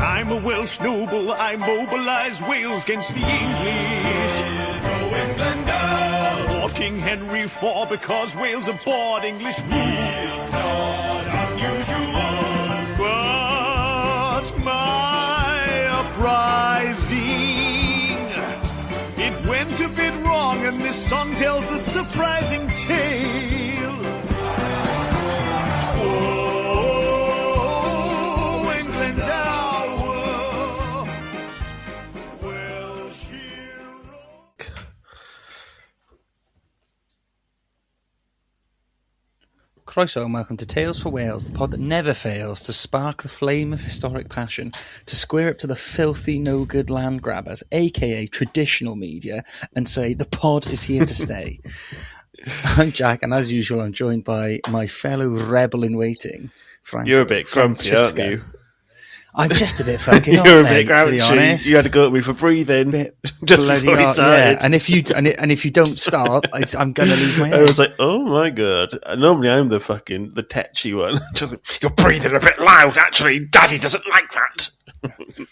I'm a Welsh noble, I mobilise Wales against the English. Owain Glyndŵr fought King Henry IV because Wales abhorred English rule. It's not unusual, but my uprising, it went a bit wrong, and this song tells the surprising tale. Owain Glyndŵr, Welsh hero. Croeso and welcome to Tales for Wales, the pod that never fails to spark the flame of historic passion, to square up to the filthy, no-good land grabbers, aka traditional media, and say the pod is here to stay. I'm Jack, and as usual, I'm joined by my fellow rebel-in-waiting, Franco. You're a bit grumpy, aren't you? I'm just a bit fucking You're a mate, bit grouchy. to be honest. You had to go at me for breathing. Just Bloody before we hot, started. yeah. And if you don't stop, I'm gonna lose my I head. was like, oh my god. Normally I'm the tetchy one. Just like, you're breathing a bit loud, actually. Daddy doesn't like that.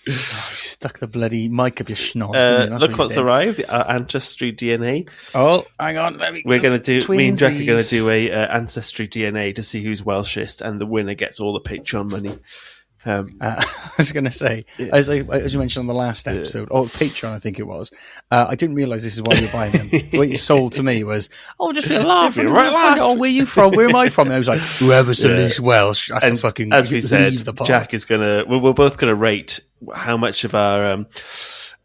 You stuck the bloody mic up your schnoz, didn't you? That's Look what what's you did. arrived, our ancestry DNA. Oh, hang on. We're going to do, me and Jack are going to Twinsies. do a ancestry DNA to see who's Welshist, and the winner gets all the Patreon money. I was going to say, as you mentioned on the last episode, or Patreon, I think it was, I didn't realise this is why you're buying them. What you sold to me was, just be a laugh. It'd be a right laugh. Oh, where are you from? Where am I from? And I was like, whoever's the least Welsh, has to fucking as we said, leave the pod. Jack is gonna. We're both gonna rate how much of our,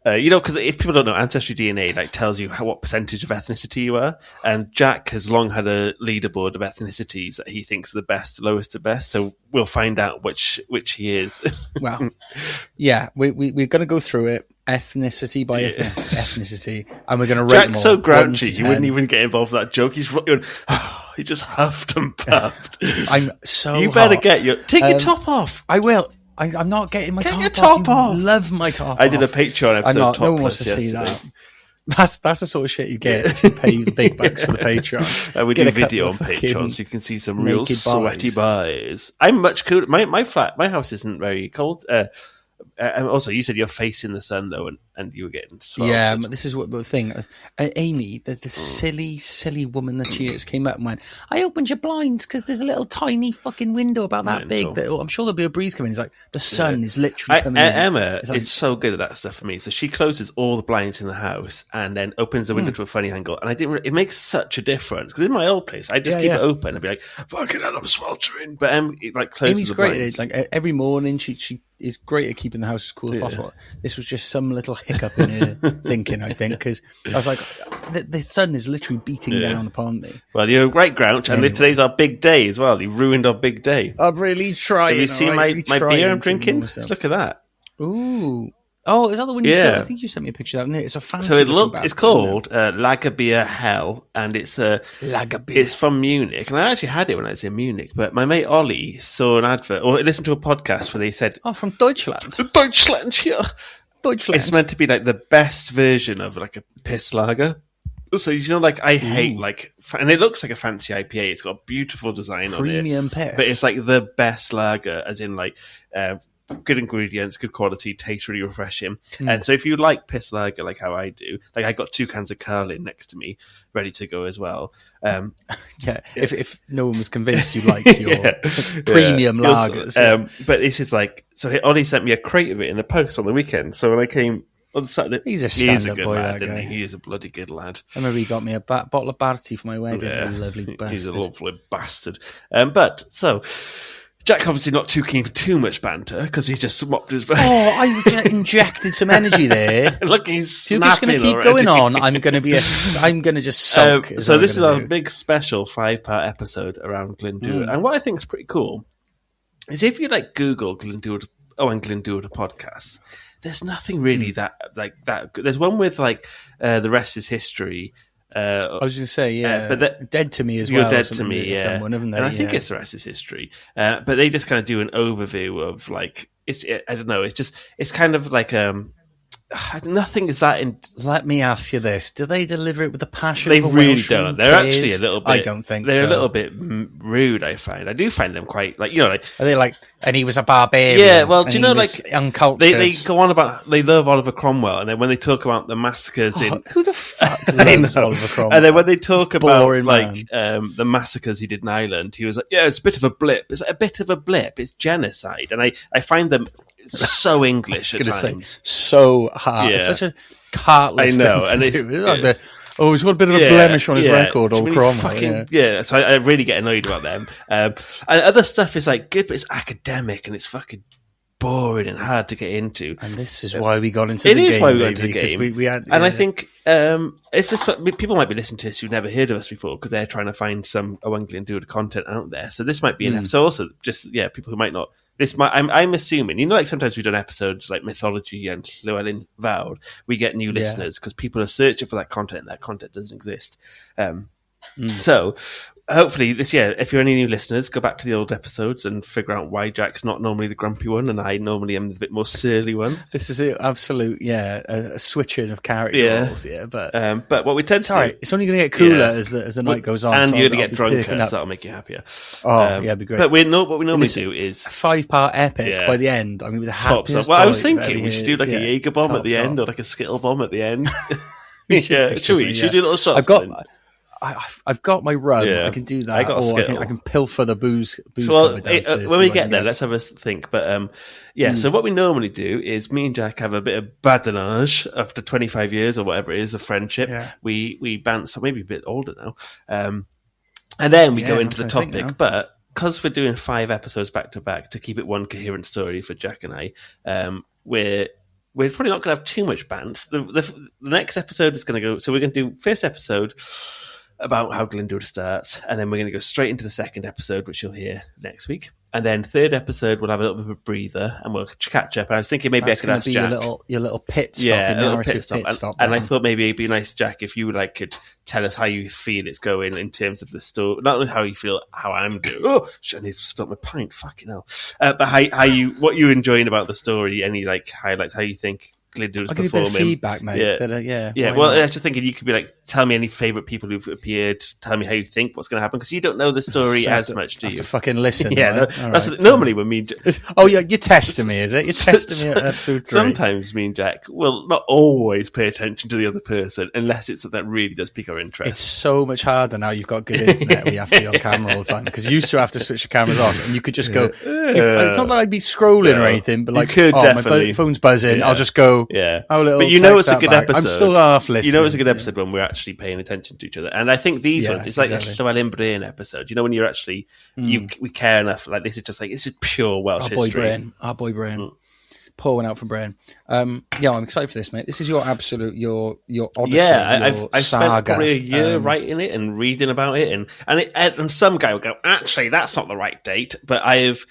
because if people don't know, Ancestry DNA tells you what percentage of ethnicity you are, and Jack has long had a leaderboard of ethnicities that he thinks are the best, lowest to best. So we'll find out which he is. Well, yeah, we're going to go through it ethnicity by ethnicity, and we're going to rate them Jack's all, so grouchy, 1 to he wouldn't 10. even get involved with that joke. He's he just huffed and puffed. I'm so You better hot. take your top off. I will. I'm not getting my Get top your off. top off. You love my top I off. did a Patreon episode. I'm not. No one topless wants to see yesterday. that. That's the sort of shit you get if you pay the big bucks for the Patreon. We Get do a couple video on of fucking Patreon, so you can see some real naked sweaty boys. boys. I'm much cooler. My house isn't very cold. And also, you said you're facing the sun though, and you were getting sweltered. Yeah, but this is what the thing. Amy, the silly woman that she is, came up and went, "I opened your blinds because there's a little tiny fucking window about that Mental. big. That I'm sure there'll be a breeze coming." He's like, "The sun is literally coming in." Emma It's like- is so good at that stuff for me. So she closes all the blinds in the house and then opens the window to a funny angle. And I didn't. It makes such a difference because in my old place, I just keep it open and be like, "Fucking hell, I'm sweltering." But it closes Amy's the great. blinds. At it. Every morning she is great at keeping the house as cool as possible. This was just some little hiccup in her thinking, I think, because I was like, the sun is literally beating down upon me. Well, you're a great grouch, and today's our big day as well. You've ruined our big day. I'm really trying. Have you seen my beer I'm drinking? Look at that. Ooh. Oh, is that the one you Yeah. showed? I think you sent me a picture of that. It's a fancy. So looking it's bastard, called Lager Beer Hell, and it's Lager Beer. It's from Munich, and I actually had it when I was in Munich. But my mate Ollie saw an advert, or listened to a podcast where they said, Oh, from Deutschland. "Deutschland here." Deutschland. It's meant to be the best version of a piss lager. So I hate and it looks like a fancy IPA. It's got a beautiful design Premium on it, piss. but it's the best lager, as in good ingredients, good quality, tastes really refreshing. And so if you like piss lager like how I do, I got 2 cans of Carlin next to me, ready to go as well. Yeah. If no one was convinced you liked your premium lagers. But this is so Ollie sent me a crate of it in the post on the weekend. So when I came on Saturday, He's a he is stand-up good boy, lad, that isn't guy. he? He is a bloody good lad. I remember he got me a bottle of Barty for my wedding. Yeah. A lovely bastard. He's a lovely bastard. So Jack obviously not too keen for too much banter because he just swapped his brain. Oh, I injected some energy there. Look, he's If you're just going snapping to keep already. going on, I'm going to just sulk. So this is our big special 5-part episode around Glyndŵr. And what I think is pretty cool is if you Google Owain Glyndwr Podcast, there's nothing really that good. There's one with the rest is history. I was going to say, yeah, but Dead to Me as You're well. Dead to Me, They've yeah. done one, haven't they? And I think it's the rest is history. But they just kind of do an overview of I don't know. It's kind of nothing is that in. Let me ask you this: do they deliver it with the passion? They of a really Welshman don't. They're cares? actually a little bit. I don't think they're so. a little bit rude. I do find them quite like Are they like? And he was a barbarian. Yeah, well, do and you know, he was like uncultured? they go on about they love Oliver Cromwell, and then when they talk about the massacres in Who the fuck I loves know. Oliver Cromwell? And then when they talk about Boring like man. the massacres he did in Ireland, he was like, "Yeah, it's a bit of a blip. It's a bit of a blip. It's genocide." And I find them so English at times, so hard. Yeah. It's such a heartless I know, thing and to it's- do. yeah. He's got a bit of a blemish on his record, It's old really Cromwell. fucking- yeah, so I really get annoyed about them. And other stuff is like good, but it's academic and it's fucking boring and hard to get into. And this is why we got into It the is game, why we got baby, into the 'cause game. we had, And I think if this, people might be listening to us who've never heard of us before because they're trying to find some Owain Glyndŵr content out there. So this might be an episode. Also, just people who might not. I'm assuming, like sometimes we've done episodes like mythology and Llewellyn Vawr. We get new listeners because people are searching for that content. And that content doesn't exist. So hopefully if you're any new listeners, go back to the old episodes and figure out why Jack's not normally the grumpy one and I normally am the bit more surly one. this is an absolute a switching of character roles, But what we tend to do, it's only going to get cooler as the night goes on, and so you're going I'll to be get drunker, perking up. so that'll make you happier. It'd be great. But what we normally do is a 5-part epic Yeah. by the end. I mean, with the tops happiest up. Well, I was boy you've thinking ever we should do heard. like a Jaeger bomb at the Tops end up. or like a Skittle bomb at the end. should Should we? do, Should we do little shots? I've got my rum. Yeah. I can do that. I got a or Skittle. I can pilfer the booze Well, cupboard downstairs, when we see what I get can there, let's have a think. But so what we normally do is me and Jack have a bit of badinage after 25 years or whatever it is of friendship. Yeah. We bounce, maybe a bit older now, and then we go I'm into the trying to think topic. But because we're doing 5 episodes back to back to keep it one coherent story for Jack and I, we're probably not going to have too much bants. The next episode is going to go. So we're going to do first episode about how Glyndŵr starts, and then we're going to go straight into the second episode, which you'll hear next week. And then third episode, we'll have a little bit of a breather, and we'll catch up. And I was thinking maybe That's I could gonna ask be Jack. your little pit stop, Yeah, your a little narrative pit stop. And I thought maybe it'd be nice, Jack, if you could tell us how you feel it's going in terms of the story. Not only how you feel, how I'm doing. Oh, shit, I need to spill my pint. Fucking hell. But what you're enjoying about the story, any highlights, how you think Glyndŵr's I'll give you a bit performing. of feedback, mate. Yeah, But, yeah. why Well, not? I was just thinking you could be tell me any favourite people who've appeared. Tell me how you think what's going to happen because you don't know the story So I have as to- much, do I have you? to fucking listen. Yeah, right? All right, normally when me. Oh, yeah, you're testing me, is it? You're testing me at episode 3. Sometimes me and Jack will not always pay attention to the other person unless it's something that really does pique our interest. It's so much harder now you've got good internet. We have to be on camera all the time because you used to have to switch the cameras off and you could just go. It's not that I'd be scrolling or anything, but You could definitely. my phone's buzzing. Yeah. I'll just go. Yeah. Oh, little but you know text it's a that good back. episode. I'm still half listening. You know it's a good episode when we're actually paying attention to each other. And I think these ones, it's like exactly. a Llewellyn Brain episode. You know when you're actually we care enough. Like this is just this is pure Welsh history. Our boy Brain. Pour one out for Brain. I'm excited for this, mate. This is your absolute your odyssey. Yeah, your I've spent saga. probably a year writing it and reading about it, and some guy will go, actually, that's not the right date. But I've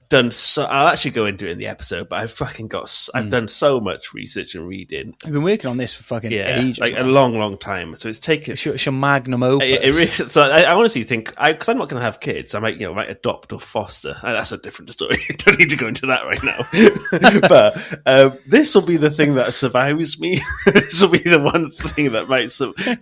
done I'll actually go into it in the episode, but I've done so much research and reading. I've been working on this for fucking ages. a long time. So it's taken. It's your magnum opus. So I honestly think, because I'm not going to have kids, I might adopt or foster. That's a different story. I don't need to go into that right now. But this will be the thing that survives me. This will be the one thing that might,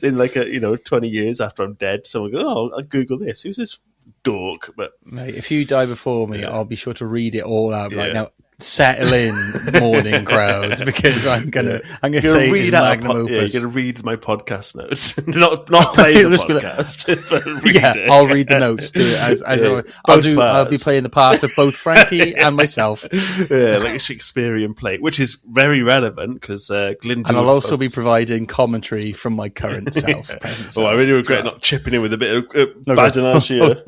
in 20 years after I'm dead, someone will go, oh, I'll Google this. Who's this dork? But Mate, if you die before me, I'll be sure to read it all out. Like Yeah. now, settle in, morning crowd, because I'm gonna say it's magnum opus. you're going to read my podcast notes, not play the It'll just be like- podcast. But read it. I'll read the notes. Do it as Yeah. I'll Both do. I'll be parts. playing the part of both Frankie and myself, Yeah, like a Shakespearean play, which is very relevant because Glyndŵr. and I'll also be providing commentary from my current self. Present self I really regret throughout. not chipping in with a bit of No, badinage here.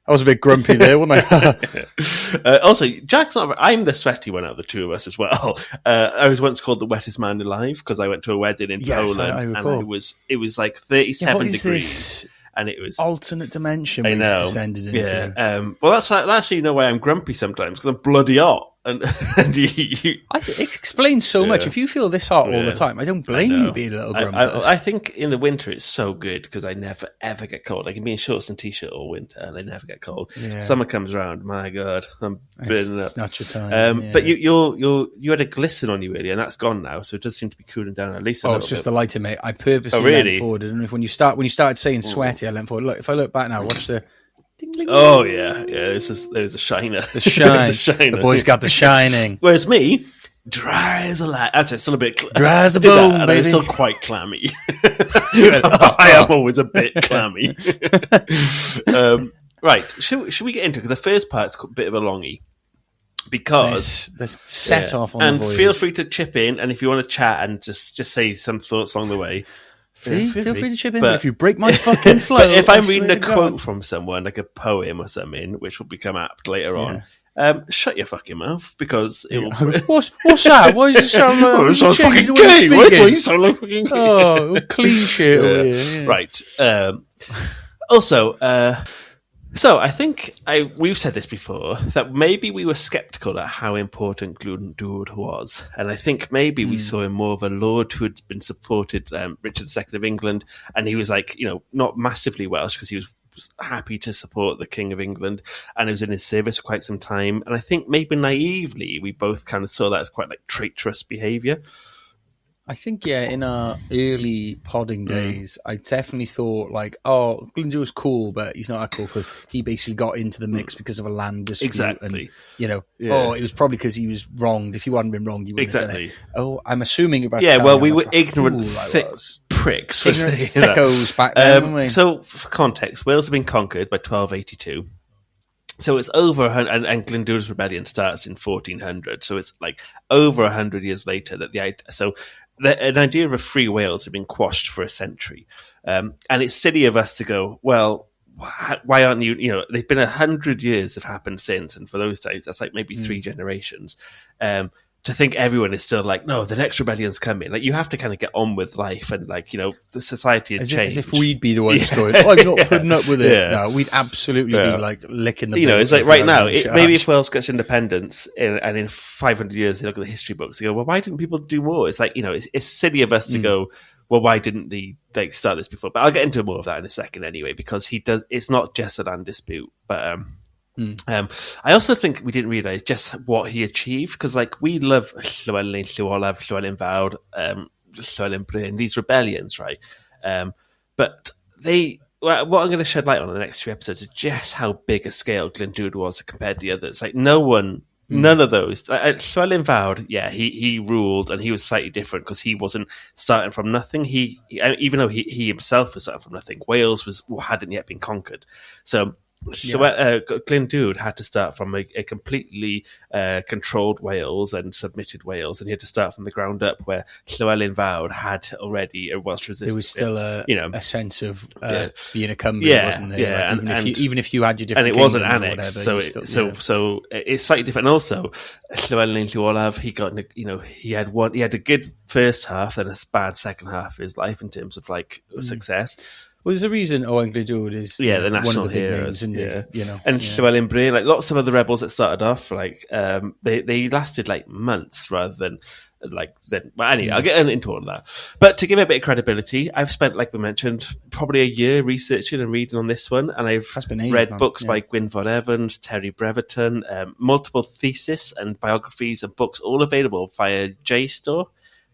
I was a bit grumpy there, wasn't I? Also, Jack's not. I'm the sweaty one out of the two of us as well. I was once called the wettest man alive because I went to a wedding in Yes, Poland, I and recall. it was like 37 what is degrees, this and it was. alternate dimension I we've know. descended into? Yeah. Well, that's actually why I'm grumpy sometimes because I'm bloody hot. and you It explains so much. If you feel this hot all the time, I don't blame you being a little grumpus. I think in the winter it's so good because I never ever get cold. I can be in shorts and t-shirt all winter and I never get cold. Yeah. Summer comes around, my God, I'm burning up. It's not your time. But you had a glisten on you earlier, and that's gone now, so it does seem to be cooling down at least a little it's just bit. the lighter, mate. I purposely leant forward. I don't know if when you started saying sweaty, I leant forward. Look, if I look back now, watch the ding, ding, oh yeah. There's a shiner. The shine. The boy's got the shining. Whereas me, dry as a lat. Actually, it's still a bit dry as a bone, baby. It's still quite clammy. I am always a bit clammy. Right, should we get into it? Because the first part's a bit of a longie. Because let's set off on and the voyage. Feel free to chip in, and if you want to chat and just say some thoughts along the way. Feel free to chip in, but if you break my fucking flow... But if I'm reading a quote from someone, like a poem or something, which will become apt later on, shut your fucking mouth, because it will... What's that? Why does it sound like... it sounds fucking gay. Why do you sound like fucking gay? Oh, clean shit over here. Yeah. Right. Also... So I think we've said this before, that maybe we were sceptical at how important Glyndŵr was. And I think maybe we saw him more of a lord who had been supported Richard II of England. And he was like, not massively Welsh because he was happy to support the King of England. And he was in his service for quite some time. And I think maybe naively, we both kind of saw that as quite like traitorous behaviour. I think, in our early podding days, I definitely thought, Glyndŵr's cool, but he's not that cool because he basically got into the mix because of a land dispute. Exactly. And, it was probably because he was wronged. If he hadn't been wronged, he wouldn't have done it. Oh, I'm assuming about we were ignorant pricks. Ignorant thickos back then, weren't we? So, for context, Wales had been conquered by 1282. So it's over, and Glyndŵr's rebellion starts in 1400. So it's like over 100 years later that an idea of a free Wales had been quashed for a century. And it's silly of us to go, well, why aren't you, they've been 100 years have happened since. And for those days, that's like maybe 3 generations. To think everyone is still like, no, the next rebellion's coming. Like, you have to kind of get on with life, and the society has changed. As if we'd be the ones going, I'm not putting up with it. Yeah. No, we'd absolutely be like licking the it's like right now, maybe if Wales gets independence and in 500 years they look at the history books, they go, well, why didn't people do more? It's like, it's silly of us to go, well, why didn't they start this before? But I'll get into more of that in a second anyway, because it's not just a land dispute, but I also think we didn't realise just what he achieved, because we love Llywelyn, Llywolaf, Llywelyn Fawr, Llywelyn Bryn, these rebellions, right? But what I'm going to shed light on in the next few episodes is just how big a scale Glyndŵr was compared to the others. None of those. Llywelyn Fawr, he ruled, and he was slightly different because he wasn't starting from nothing. He even though he himself was starting from nothing, Wales hadn't yet been conquered. So Glyndŵr had to start from a completely controlled Wales and submitted Wales, and he had to start from the ground up, where Llywelyn Fawr had already a Welsh resistance. There was still a sense of being a Cymru, wasn't there? Yeah, even if you had your different, and it wasn't annexed, so it's slightly different. And also, Llywelyn Llywolaf, he had a good first half and a bad second half of his life in terms of success. Well, there's a reason Owain Glyndŵr is the national one of the big heroes, names, and Llywelyn Bryn, lots of other rebels that started off, they lasted months rather than then. But anyway, I'll get into all of that. But to give it a bit of credibility, I've spent, like we mentioned, probably a year researching and reading on this one, and I've read books by Gwynfor Evans, Terry Brereton, multiple theses and biographies and books, all available via JSTOR.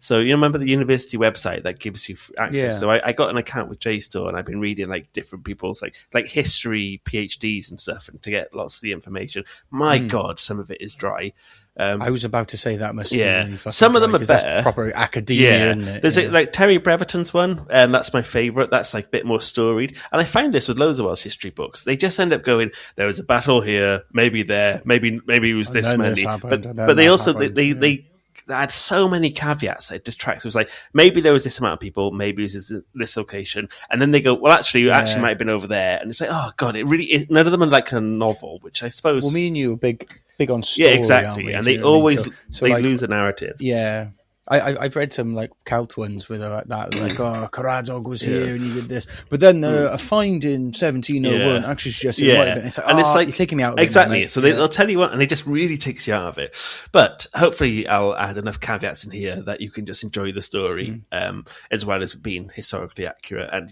So you remember the university website that gives you access? Yeah. So I got an account with JSTOR, and I've been reading different people's like history PhDs and stuff, and to get lots of the information. My God, some of it is dry. I was about to say that must be really fucking some of them dry, are better. That's proper academia, isn't it? There's Terry Brereton's one, and that's my favourite. That's a bit more storied. And I find this with loads of Welsh history books. They just end up going, there was a battle here, maybe there, maybe it was this many. But they also they had so many caveats that it distracts. It was maybe there was this amount of people, maybe it was this location, and then they go, well, actually, you actually might have been over there, and it's oh God, it really is. None of them are a novel, which I suppose. Well, me and you are big on story, exactly, aren't we? And they always lose a narrative. Yeah. I've read some like Celt ones where they're like that, like, oh, Caradog was here and he did this, but then a find in 1701 actually suggests it might have been. It's like, it's like, you're taking me out of it. Exactly. Now, so they'll tell you what, and it just really takes you out of it. But hopefully, I'll add enough caveats in here that you can just enjoy the story, as well as being historically accurate. And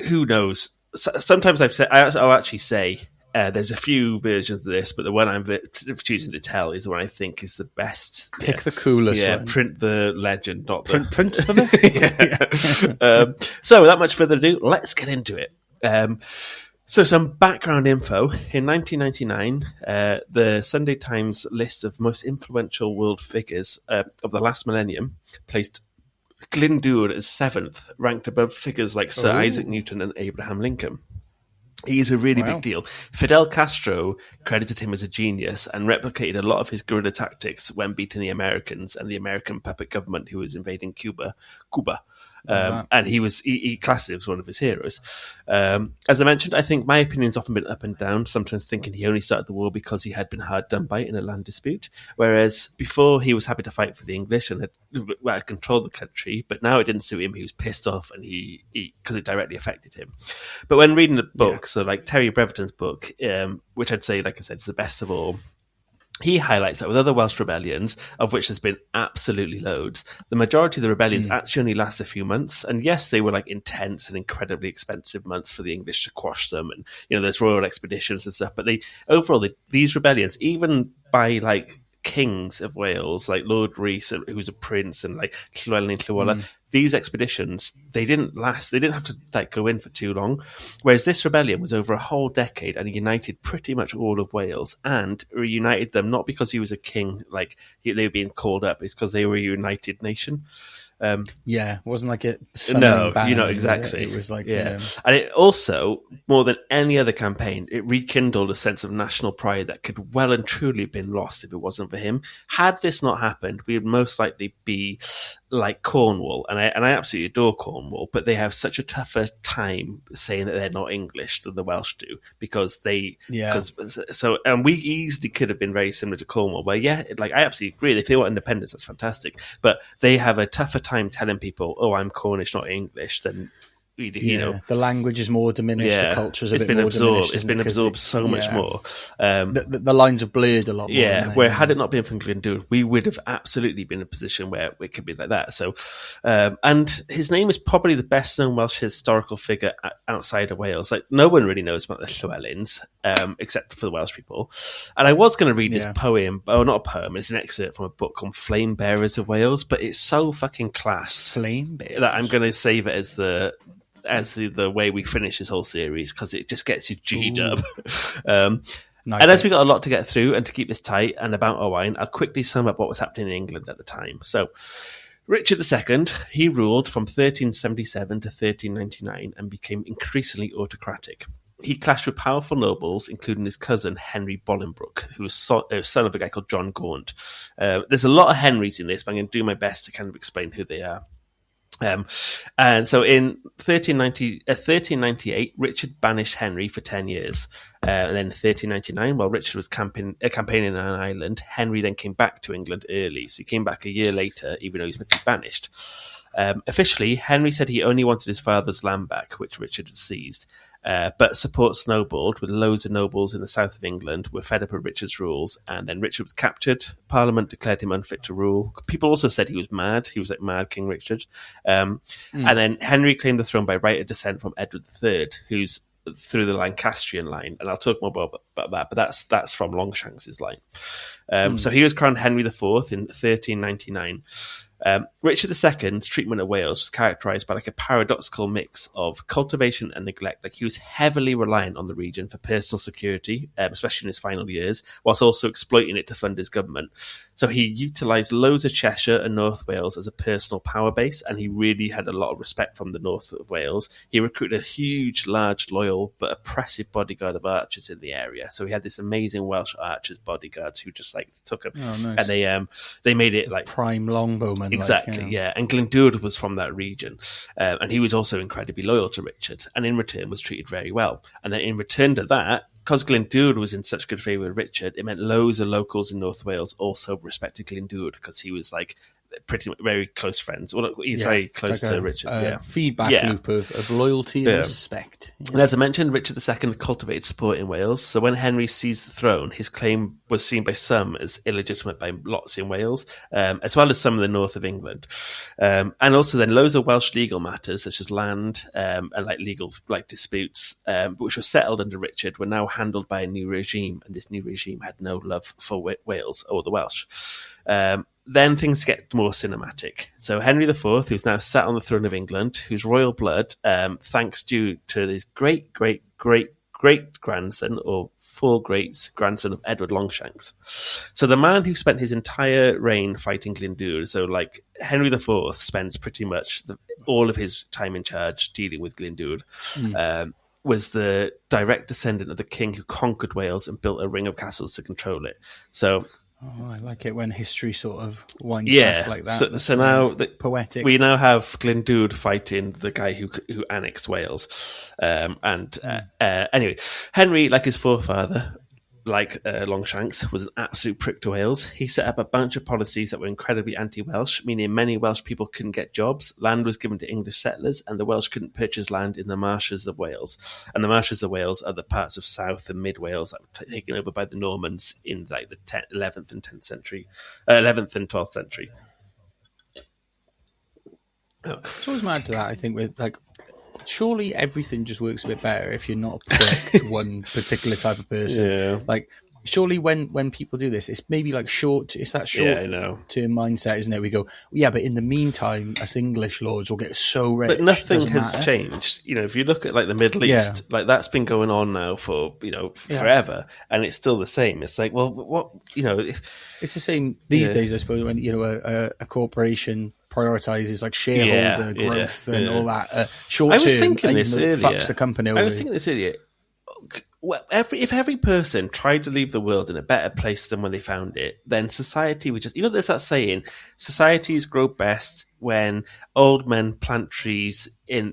who knows? Sometimes I'll actually say. There's a few versions of this, but the one I'm choosing to tell is the one I think is the best. Pick the coolest one. Print the legend, not the... Print the myth? So without much further ado, let's get into it. So some background info. In 1999, the Sunday Times list of most influential world figures of the last millennium placed Glyndŵr as 7th, ranked above figures like Sir Isaac Newton and Abraham Lincoln. He's a really big deal. Fidel Castro credited him as a genius and replicated a lot of his guerrilla tactics when beating the Americans and the American puppet government who was invading Cuba. And he classed him as one of his heroes. As I mentioned, I think my opinion's often been up and down, sometimes thinking he only started the war because he had been hard done by in a land dispute, whereas before he was happy to fight for the English and had controlled the country, but now it didn't suit him. He was pissed off and because it directly affected him. But when reading the book, so like Terry Breverton's book, which I'd say, like I said, is the best of all, he highlights that with other Welsh rebellions, of which there's been absolutely loads, the majority of the rebellions actually only last a few months. And yes, they were like intense and incredibly expensive months for the English to quash them. And, there's royal expeditions and stuff. But these rebellions, even by like kings of Wales, like Lord Rhys, who's a prince, and like Llywelyn Llywelyn, these expeditions, they didn't last. They didn't have to like go in for too long. Whereas this rebellion was over a whole decade and united pretty much all of Wales, and reunited them not because he was a king, like they were being called up, it's because they were a united nation. It wasn't like it. No, exactly. It was like, and it also, more than any other campaign, it rekindled a sense of national pride that could well and truly have been lost if it wasn't for him. Had this not happened, we would most likely be like Cornwall, and I absolutely adore Cornwall, but they have such a tougher time saying that they're not English than the Welsh do, because we easily could have been very similar to Cornwall, where I absolutely agree, if they want independence, that's fantastic, but they have a tougher time telling people, oh, I'm Cornish, not English, than the language is more diminished, the culture's a bit more absorbed. diminished. It's been absorbed so much more. The lines have blurred a lot more. Yeah, where had it not been for Glyndŵr, we would have absolutely been in a position where it could be like that. So, and his name is probably the best known Welsh historical figure outside of Wales. Like, no one really knows about the Llywelyns, except for the Welsh people. And I was going to read this poem, not a poem, it's an excerpt from a book called Flame Bearers of Wales, but it's so fucking class. Flame Bearers? That I'm going to save it as the way we finish this whole series, because it just gets you G'd up. And as we got a lot to get through and to keep this tight and about Owain, I'll quickly sum up what was happening in England at the time. So Richard II, he ruled from 1377 to 1399 and became increasingly autocratic. He clashed with powerful nobles, including his cousin Henry Bolingbroke, who was son of a guy called John Gaunt. There's a lot of Henrys in this, but I'm going to do my best to kind of explain who they are. And so in 1398, Richard banished Henry for 10 years. And then in 1399, while Richard was campaigning on an island, Henry then came back to England early. So he came back a year later, even though he was banished. Officially, Henry said he only wanted his father's land back, which Richard had seized. But support snowballed, with loads of nobles in the south of England were fed up with Richard's rules, and then Richard was captured. Parliament declared him unfit to rule. People also said he was mad. He was like mad King Richard. And then Henry claimed the throne by right of descent from Edward III, who's through the Lancastrian line, and I'll talk more about that, but that's from Longshanks's line. So he was crowned Henry IV in 1399. Richard II's treatment of Wales was characterised by like a paradoxical mix of cultivation and neglect. Like, he was heavily reliant on the region for personal security, especially in his final years, whilst also exploiting it to fund his government. So he utilised loads of Cheshire and North Wales as a personal power base, and he really had a lot of respect from the north of Wales. He recruited a huge, large, loyal, but oppressive bodyguard of archers in the area. So he had this amazing Welsh archers bodyguards who just like took him, and they made it like prime longbowmen. Exactly, yeah. And Glyndŵr was from that region, and he was also incredibly loyal to Richard, and in return was treated very well. And then in return to that, because Glyndŵr was in such good favour with Richard, it meant loads of locals in North Wales also respected Glyndŵr, because he was like pretty very close friends. Well, he's very close to Richard. Feedback loop of loyalty and respect. Yeah. And as I mentioned, Richard II cultivated support in Wales. So when Henry seized the throne, his claim was seen by some as illegitimate by lots in Wales, as well as some in the north of England. And also then loads of Welsh legal matters, such as land and like legal like disputes, which were settled under Richard, were now handled by a new regime. And this new regime had no love for Wales or the Welsh. Then things get more cinematic. So Henry IV, who's now sat on the throne of England, whose royal blood, thanks due to his great-great-great-great-grandson, or four greats, grandson of Edward Longshanks. So the man who spent his entire reign fighting Glyndŵr, so like Henry IV spends pretty much all of his time in charge dealing with Glyndŵr, was the direct descendant of the king who conquered Wales and built a ring of castles to control it. So... Oh, I like it when history sort of winds back like that. So now poetic. We now have Glyndŵr fighting the guy who annexed Wales. Anyway, Henry, like his forefather, like Longshanks, was an absolute prick to Wales. He set up a bunch of policies that were incredibly anti-Welsh, meaning many Welsh people couldn't get jobs. Land was given to English settlers, and the Welsh couldn't purchase land in the marshes of Wales. And the marshes of Wales are the parts of South and Mid Wales that were taken over by the Normans in like the 11th and 10th century, 11th and 12th century. It's always mad to that, I think, with like, surely everything just works a bit better if you're not a prick to one particular type of person. Yeah. Like, surely when people do this, it's maybe like it's that short-term mindset, isn't it? We go, yeah, but in the meantime, us English lords will get so rich. But nothing has changed. You know, if you look at like the Middle East, like that's been going on now for, forever, and it's still the same. It's like, well, what, it's the same these days, I suppose, when, a corporation prioritizes like shareholder growth and all that short term. I was thinking this earlier. Fucks the company over. I was thinking this earlier. Well, if every person tried to leave the world in a better place than when they found it, then society would just... there's that saying, societies grow best when old men plant trees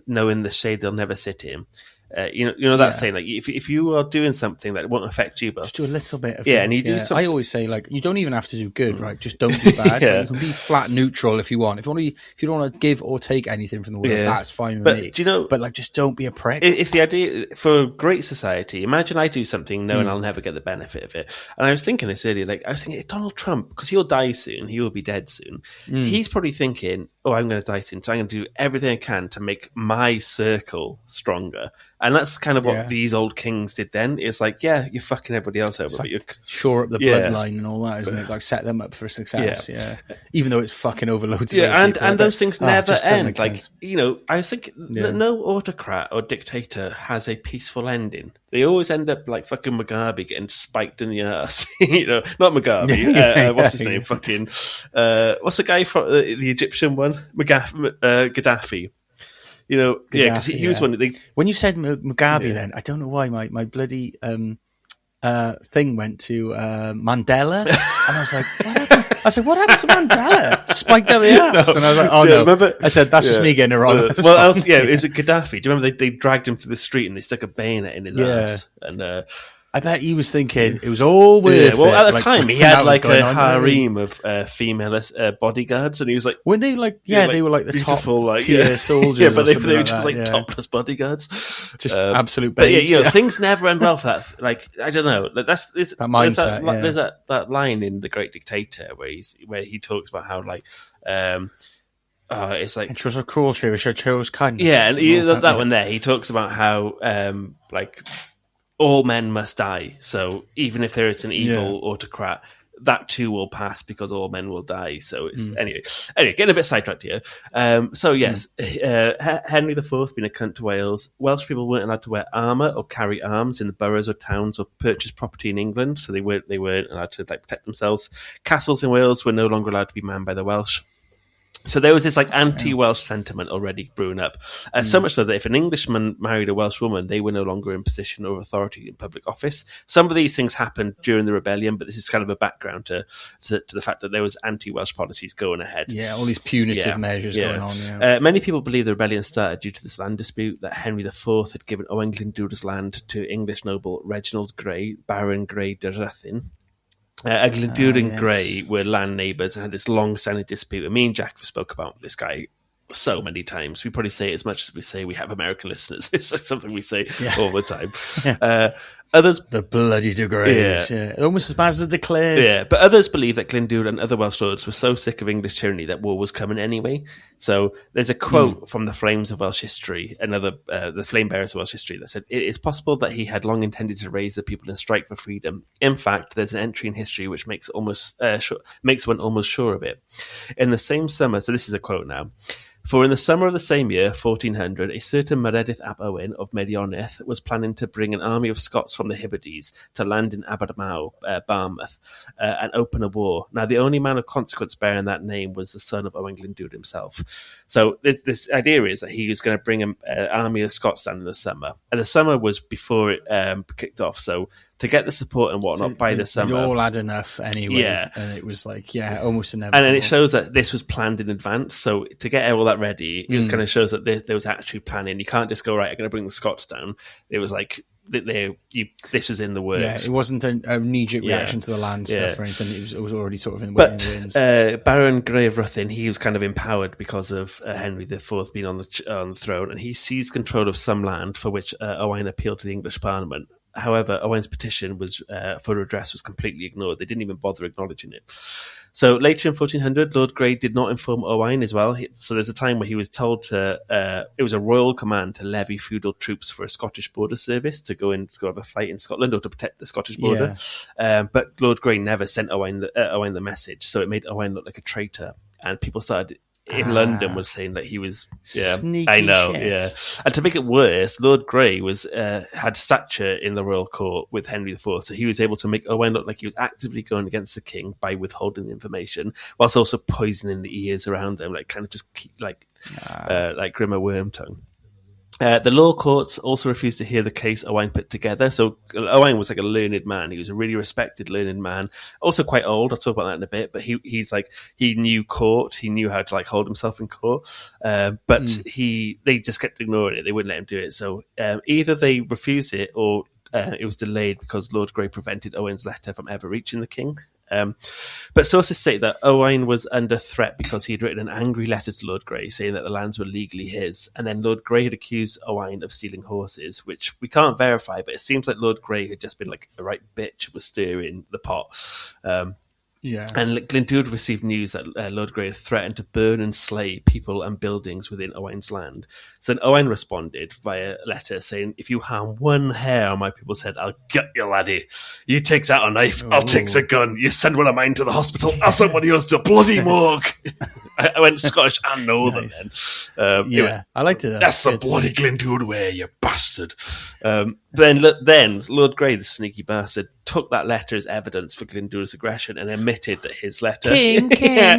knowing the shade they'll never sit in. That saying, like, if you are doing something that won't affect you, but just do a little bit of good, and you do something. I always say, like, you don't even have to do good, right? Just don't do bad. Like, you can be flat neutral if you want. If you don't want to give or take anything from the world, that's fine with me. But like, just don't be a prick. If the idea for a great society, imagine I do something knowing I'll never get the benefit of it. And I was thinking this earlier, like, I was thinking Donald Trump, because he'll die soon, he will be dead soon. He's probably thinking, I'm going to die soon, so I'm going to do everything I can to make my circle stronger. And that's kind of what these old kings did then. It's like, you're fucking everybody else over. Like, but shore up the bloodline and all that, isn't it? Like, set them up for success, Even though it's fucking overloads of and those things never end. Like, I was thinking, no autocrat or dictator has a peaceful ending. They always end up like fucking Mugabe getting spiked in the arse. Not Mugabe. What's his name? Fucking, what's the guy from the Egyptian one? Gaddafi. Because he was one. When you said Mugabe, then I don't know why my bloody thing went to Mandela, and I was like, what happened? I said, what happened to Mandela? Spiked up the ass, and I was like, oh no. Remember, I said, that's just me getting it wrong. Is it Gaddafi? Do you remember they dragged him through the street and they stuck a bayonet in his ass? And I bet he was thinking it was all worth it. Well, at the time, he had like a harem of female bodyguards, and he was like... When they they were like the top tier soldiers. But they were just like topless bodyguards. Just absolute babes. But things never end well for that. Like, I don't know. Like, that mindset. There's that line in The Great Dictator where he talks about how, like... it's like... It was a cruel show, which I chose kindness. Yeah, and that one there, he talks about how, all men must die. So even if there is an evil autocrat, that too will pass because all men will die. So it's anyway, getting a bit sidetracked here. Henry IV being a cunt to Wales. Welsh people weren't allowed to wear armour or carry arms in the boroughs or towns or purchase property in England. So they weren't allowed to protect themselves. Castles in Wales were no longer allowed to be manned by the Welsh. So there was this anti-Welsh sentiment already brewing up. So much so that if an Englishman married a Welsh woman, they were no longer in position of authority in public office. Some of these things happened during the rebellion, but this is kind of a background to the fact that there was anti-Welsh policies going ahead. Yeah, all these punitive measures going on. Many people believe the rebellion started due to this land dispute, that Henry IV had given Owain Glyndwr's land to English noble Reginald Grey, Baron Grey de Ruthyn. Glyndŵr and Grey were land neighbours and had this long-standing dispute. And me and Jack spoke about this guy so many times. We probably say it as much as we say we have American listeners. It's like something we say all the time. Others, the bloody De Greys, almost as bad as the De Clares. Yeah, but others believe that Glyndŵr and other Welsh lords were so sick of English tyranny that war was coming anyway. So there's a quote from the Flames of Welsh history, the Flame Bearers of Welsh history, that said, "It is possible that he had long intended to raise the people and strike for freedom. In fact, there's an entry in history which makes one almost sure of it. In the same summer," so this is a quote now, "For in the summer of the same year, 1400, a certain Meredydd ap Owain of Meirionnydd was planning to bring an army of Scots from the Hebrides to land in Abermaw, Barmouth, and open a war. Now, the only man of consequence bearing that name was the son of Owain Glyndwr himself." So this idea is that he was going to bring an army of Scots down in the summer. And the summer was before it kicked off. So to get the support and whatnot by the summer. It all had enough anyway. Yeah. And it was like, almost inevitable. And then it shows that this was planned in advance. So to get all that ready, it kind of shows that there was actually planning. You can't just go, right, I'm going to bring the Scots down. It was like, this was in the works. Yeah, it wasn't a knee-jerk reaction to the land stuff or anything. It was already sort of in the wings. Baron Grey of Ruthin, he was kind of empowered because of Henry IV being on the throne, and he seized control of some land for which Owain appealed to the English Parliament. However, Owain's petition for redress was completely ignored. They didn't even bother acknowledging it. So later in 1400, Lord Grey did not inform Owain as well. So there's a time where he was told it was a royal command to levy feudal troops for a Scottish border service to go have a fight in Scotland or to protect the Scottish border. Yeah. But Lord Grey never sent Owain the message, so it made Owain look like a traitor. And people started in London was saying that he was sneaky I know shit. And to make it worse, Lord Grey had stature in the royal court with Henry IV, so he was able to make Owain look like he was actively going against the king by withholding the information whilst also poisoning the ears around him, like kind of just keep, like Grimmer Wormtongue. The law courts also refused to hear the case Owain put together. So Owain was like a learned man. He was a really respected, learned man. Also quite old. I'll talk about that in a bit. But he knew court. He knew how to like hold himself in court. But they just kept ignoring it. They wouldn't let him do it. So either they refused it or it was delayed because Lord Grey prevented Owain's letter from ever reaching the king. But sources say that Owain was under threat because he had written an angry letter to Lord Grey saying that the lands were legally his, and then Lord Grey had accused Owain of stealing horses, which we can't verify, but it seems like Lord Grey had just been like a right bitch, was stirring the pot. And Glyndŵr received news that Lord Grey had threatened to burn and slay people and buildings within Owain's land. So then Owain responded via letter saying, "If you harm one hair on my people's head, I'll gut you, laddie. You takes out a knife, I'll takes a gun. You send one of mine to the hospital, I'll send one of yours to bloody morgue." I went Scottish and Northern then. I liked it. That's the bloody Glyndŵr way, you bastard. Then Lord Grey, the sneaky bastard, took that letter as evidence for Glyndŵr's aggression and admitted that his letter... King,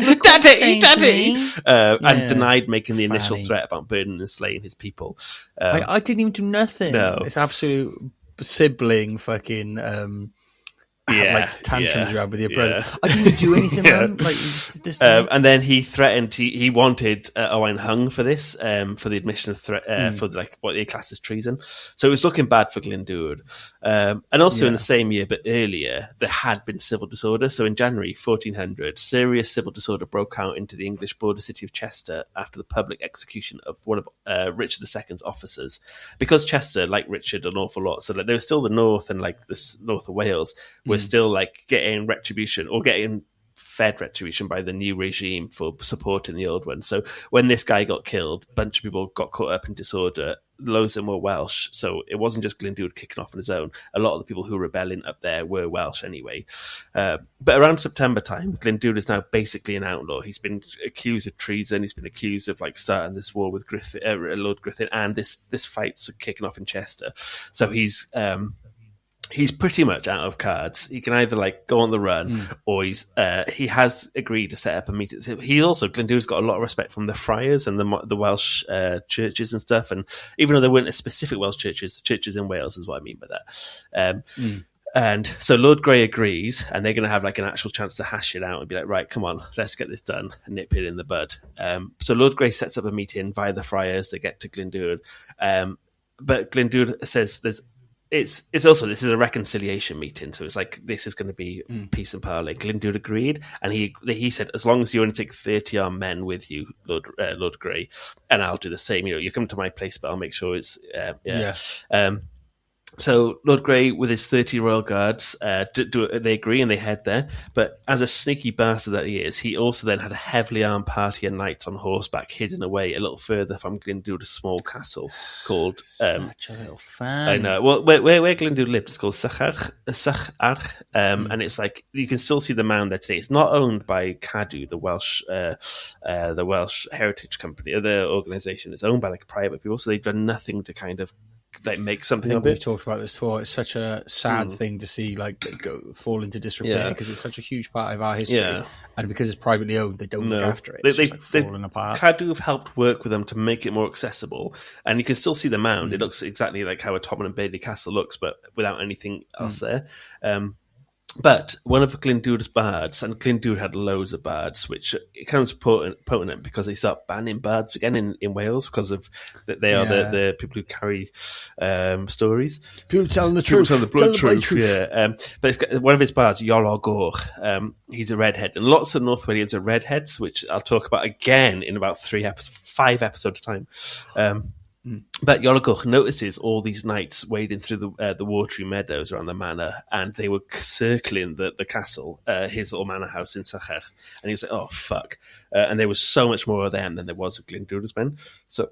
look Daddy! And denied making the initial threat about burning and slaying his people. I didn't even do nothing. No. It's absolute sibling fucking... like tantrums you have with your brother. I didn't do anything, man. Like, you just did this and then he threatened. He wanted Owain hung for this, for the admission of threat, for like what they class as treason. So it was looking bad for Glyndŵr. And also in the same year, but earlier, there had been civil disorder. So in January 1400, serious civil disorder broke out into the English border city of Chester after the public execution of one of Richard II's officers. Because Chester, like Richard, an awful lot. So like, there was still the north and like this north of Wales were still like getting retribution or getting fed retribution by the new regime for supporting the old one. So when this guy got killed, a bunch of people got caught up in disorder. Loads of them were Welsh, so it wasn't just Glyndŵr kicking off on his own. A lot of the people who were rebelling up there were Welsh anyway. But around September time, Glyndŵr is now basically an outlaw. He's been accused of treason. He's been accused of like starting this war with Lord Griffin, and this fight's kicking off in Chester. So he's pretty much out of cards. He can either like go on the run, or he has agreed to set up a meeting. Glyndŵr's got a lot of respect from the friars and the Welsh churches and stuff. And even though there weren't a specific Welsh churches, the churches in Wales is what I mean by that. And so Lord Grey agrees, and they're going to have like an actual chance to hash it out and be like, right, come on, let's get this done and nip it in the bud. So Lord Grey sets up a meeting via the friars. They get to Glyndŵr, but Glyndŵr says there's it's also, this is a reconciliation meeting, so it's like, this is going to be peace and parley. Glyndŵr agreed, and he said, as long as you only take 30 armed men with you, Lord Grey, and I'll do the same. You come to my place, but I'll make sure it's So Lord Grey, with his 30 royal guards, they agree and they head there. But as a sneaky bastard that he is, he also then had a heavily armed party of knights on horseback hidden away a little further from Glyndŵr's small castle called... Such a little fan. I know. Well, where Glyndŵr lived, it's called Sycharch, and it's like, you can still see the mound there today. It's not owned by Cadw, the Welsh Heritage Company, the organisation. It's owned by like private people, so they've done nothing to kind of like make something of it. We've talked about this before. It's such a sad thing to see like fall into disrepair because it's such a huge part of our history, and because it's privately owned, they don't look after it. It's just falling apart. Cadw have helped work with them to make it more accessible, and you can still see the mound. It looks exactly like how a Tottenham and Bailey Castle looks, but without anything else there. But one of Glyndŵr's bards, and Glyndŵr had loads of bards, which it becomes potent because they start banning bards again in Wales because of that they are the people who carry stories. People telling the truth. Telling the blood truth. Yeah. But one of his bards, Iolo Goch, he's a redhead, and lots of North Walians are redheads, which I'll talk about again in about 5 episodes time. But Iolo Goch notices all these knights wading through the watery meadows around the manor, and they were circling the castle, his little manor house in Sycharch. And he was like, oh, fuck. And there was so much more of them than there was of Glyndŵr's men. So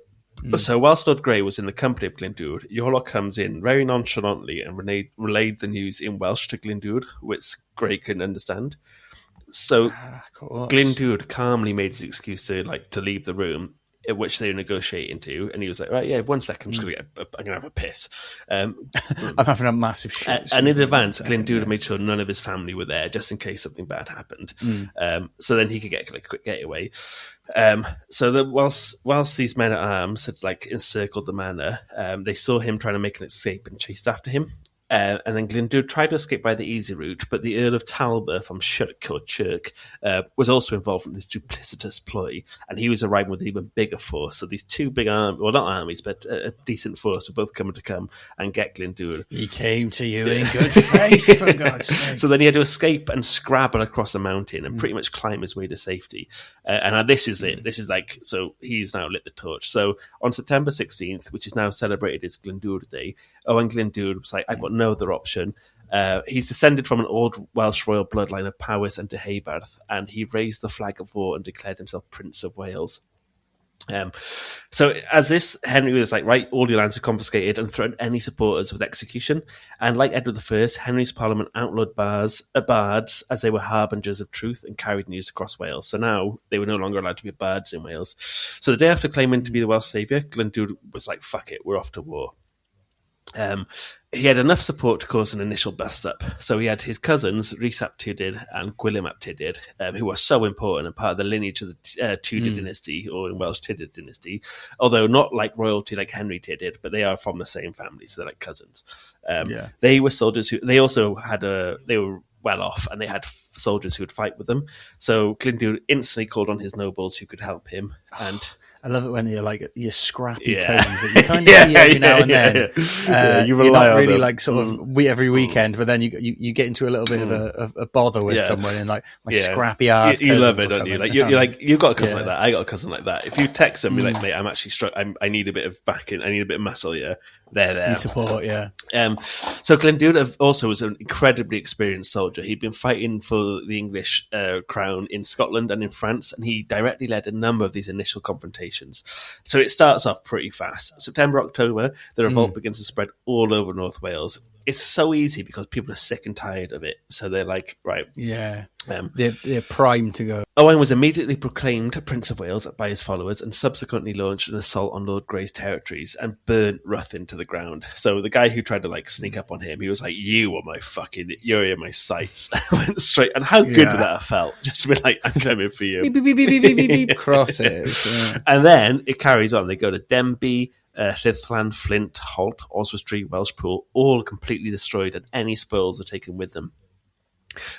whilst Lord Grey was in the company of Glyndŵr, Iolo comes in very nonchalantly and relayed the news in Welsh to Glyndŵr, which Grey couldn't understand. So Glyndŵr calmly made his excuse to leave the room, which they were negotiating to, and he was like, right, yeah, 1 second, I'm gonna have a piss. I'm having a massive shit. And in advance, Glyndŵr made sure none of his family were there, just in case something bad happened. So then he could get a quick getaway. So that whilst these men at arms had encircled the manor, they saw him trying to make an escape and chased after him. And then Glyndŵr tried to escape by the easy route, but the Earl of Talbot from Chirk was also involved in this duplicitous ploy, and he was arriving with an even bigger force. So these two big armies, well, not armies, but a decent force, were both coming to come and get Glyndŵr. He came to you in good faith, for God's sake. So then he had to escape and scrabble across a mountain and pretty much climb his way to safety. And this is it. This is so he's now lit the torch. So on September 16th, which is now celebrated as Glyndŵr Day, Owain Glyndŵr was like, I've got no other option. He's descended from an old Welsh royal bloodline of Powys and Deheubarth, and he raised the flag of war and declared himself Prince of Wales. So as this, Henry was like, right, all your lands are confiscated, and threatened any supporters with execution. And like Edward I, Henry's parliament outlawed bards as they were harbingers of truth and carried news across Wales. So now they were no longer allowed to be bards in Wales. So the day after claiming to be the Welsh saviour, Glyndŵr was like, fuck it, we're off to war. He had enough support to cause an initial bust-up. So he had his cousins, Rhys ap Tydyd and Gwilym ap Tydyd, who were so important and part of the lineage of the Tudor dynasty, or in Welsh Tydyd dynasty, although not like royalty like Henry Tydyd, but they are from the same family, so they're like cousins. They were soldiers who, they were well off, and they had soldiers who would fight with them. So Glyndŵr instantly called on his nobles who could help him, and... I love it when you're like your scrappy cousins that you kind of see every now and then. You rely you're not on really them. like sort of every weekend, but then you get into a little bit of a bother with someone, and like my scrappy ass. You love it, don't you? Like you're like, you've got a cousin like that. I got a cousin like that. If you text them, you're like, mate, I'm actually I need a bit of backing. I need a bit of muscle. Yeah, they're there. You support, So Glyndŵr also was an incredibly experienced soldier. He'd been fighting for the English crown in Scotland and in France, and he directly led a number of these initial confrontations. So it starts off pretty fast. September, October, the revolt begins to spread all over North Wales. It's so easy because people are sick and tired of it. So they're like, right. Yeah. They're primed to go. Owain was immediately proclaimed Prince of Wales by his followers and subsequently launched an assault on Lord Grey's territories and burnt Ruthyn to the ground. So the guy who tried to sneak up on him, he was like, you're in my sights. Went straight. And how good would that have felt? Just to be like, I'm coming for you. Beep, beep, beep, beep, beep, beep, beep. Crosses. Yeah. And then it carries on. They go to Denbigh, Rhuddlan, Flint, Holt, Oswestry, Welshpool, all completely destroyed, and any spoils are taken with them.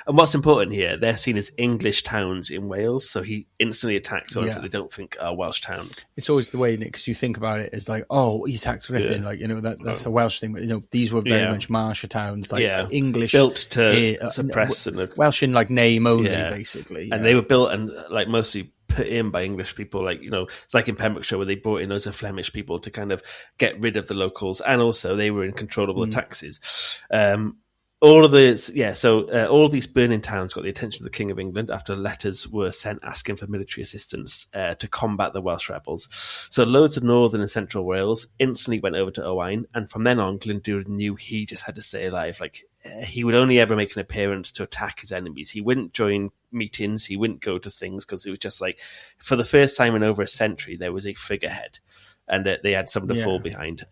And what's important here, they're seen as English towns in Wales, so he instantly attacks those that they don't think are Welsh towns. It's always the way, Nick, because you think about it as like, oh, he attacked Ruthven, like, you know, that's a Welsh thing, but, you know, these were very much marcher towns, like English. Built to suppress. Welsh in, like, name only, basically. And they were built and, like, mostly put in by English people, like, you know, it's like in Pembrokeshire where they brought in loads of Flemish people to kind of get rid of the locals, and also they were in control of all the taxes. All of this, all of these burning towns got the attention of the King of England after letters were sent asking for military assistance to combat the Welsh rebels. So loads of northern and central Wales instantly went over to Owain, and from then on, Glyndŵr knew he just had to stay alive. Like, he would only ever make an appearance to attack his enemies. He wouldn't join meetings, he wouldn't go to things, because it was just like, for the first time in over a century, there was a figurehead, and they had someone to fall behind.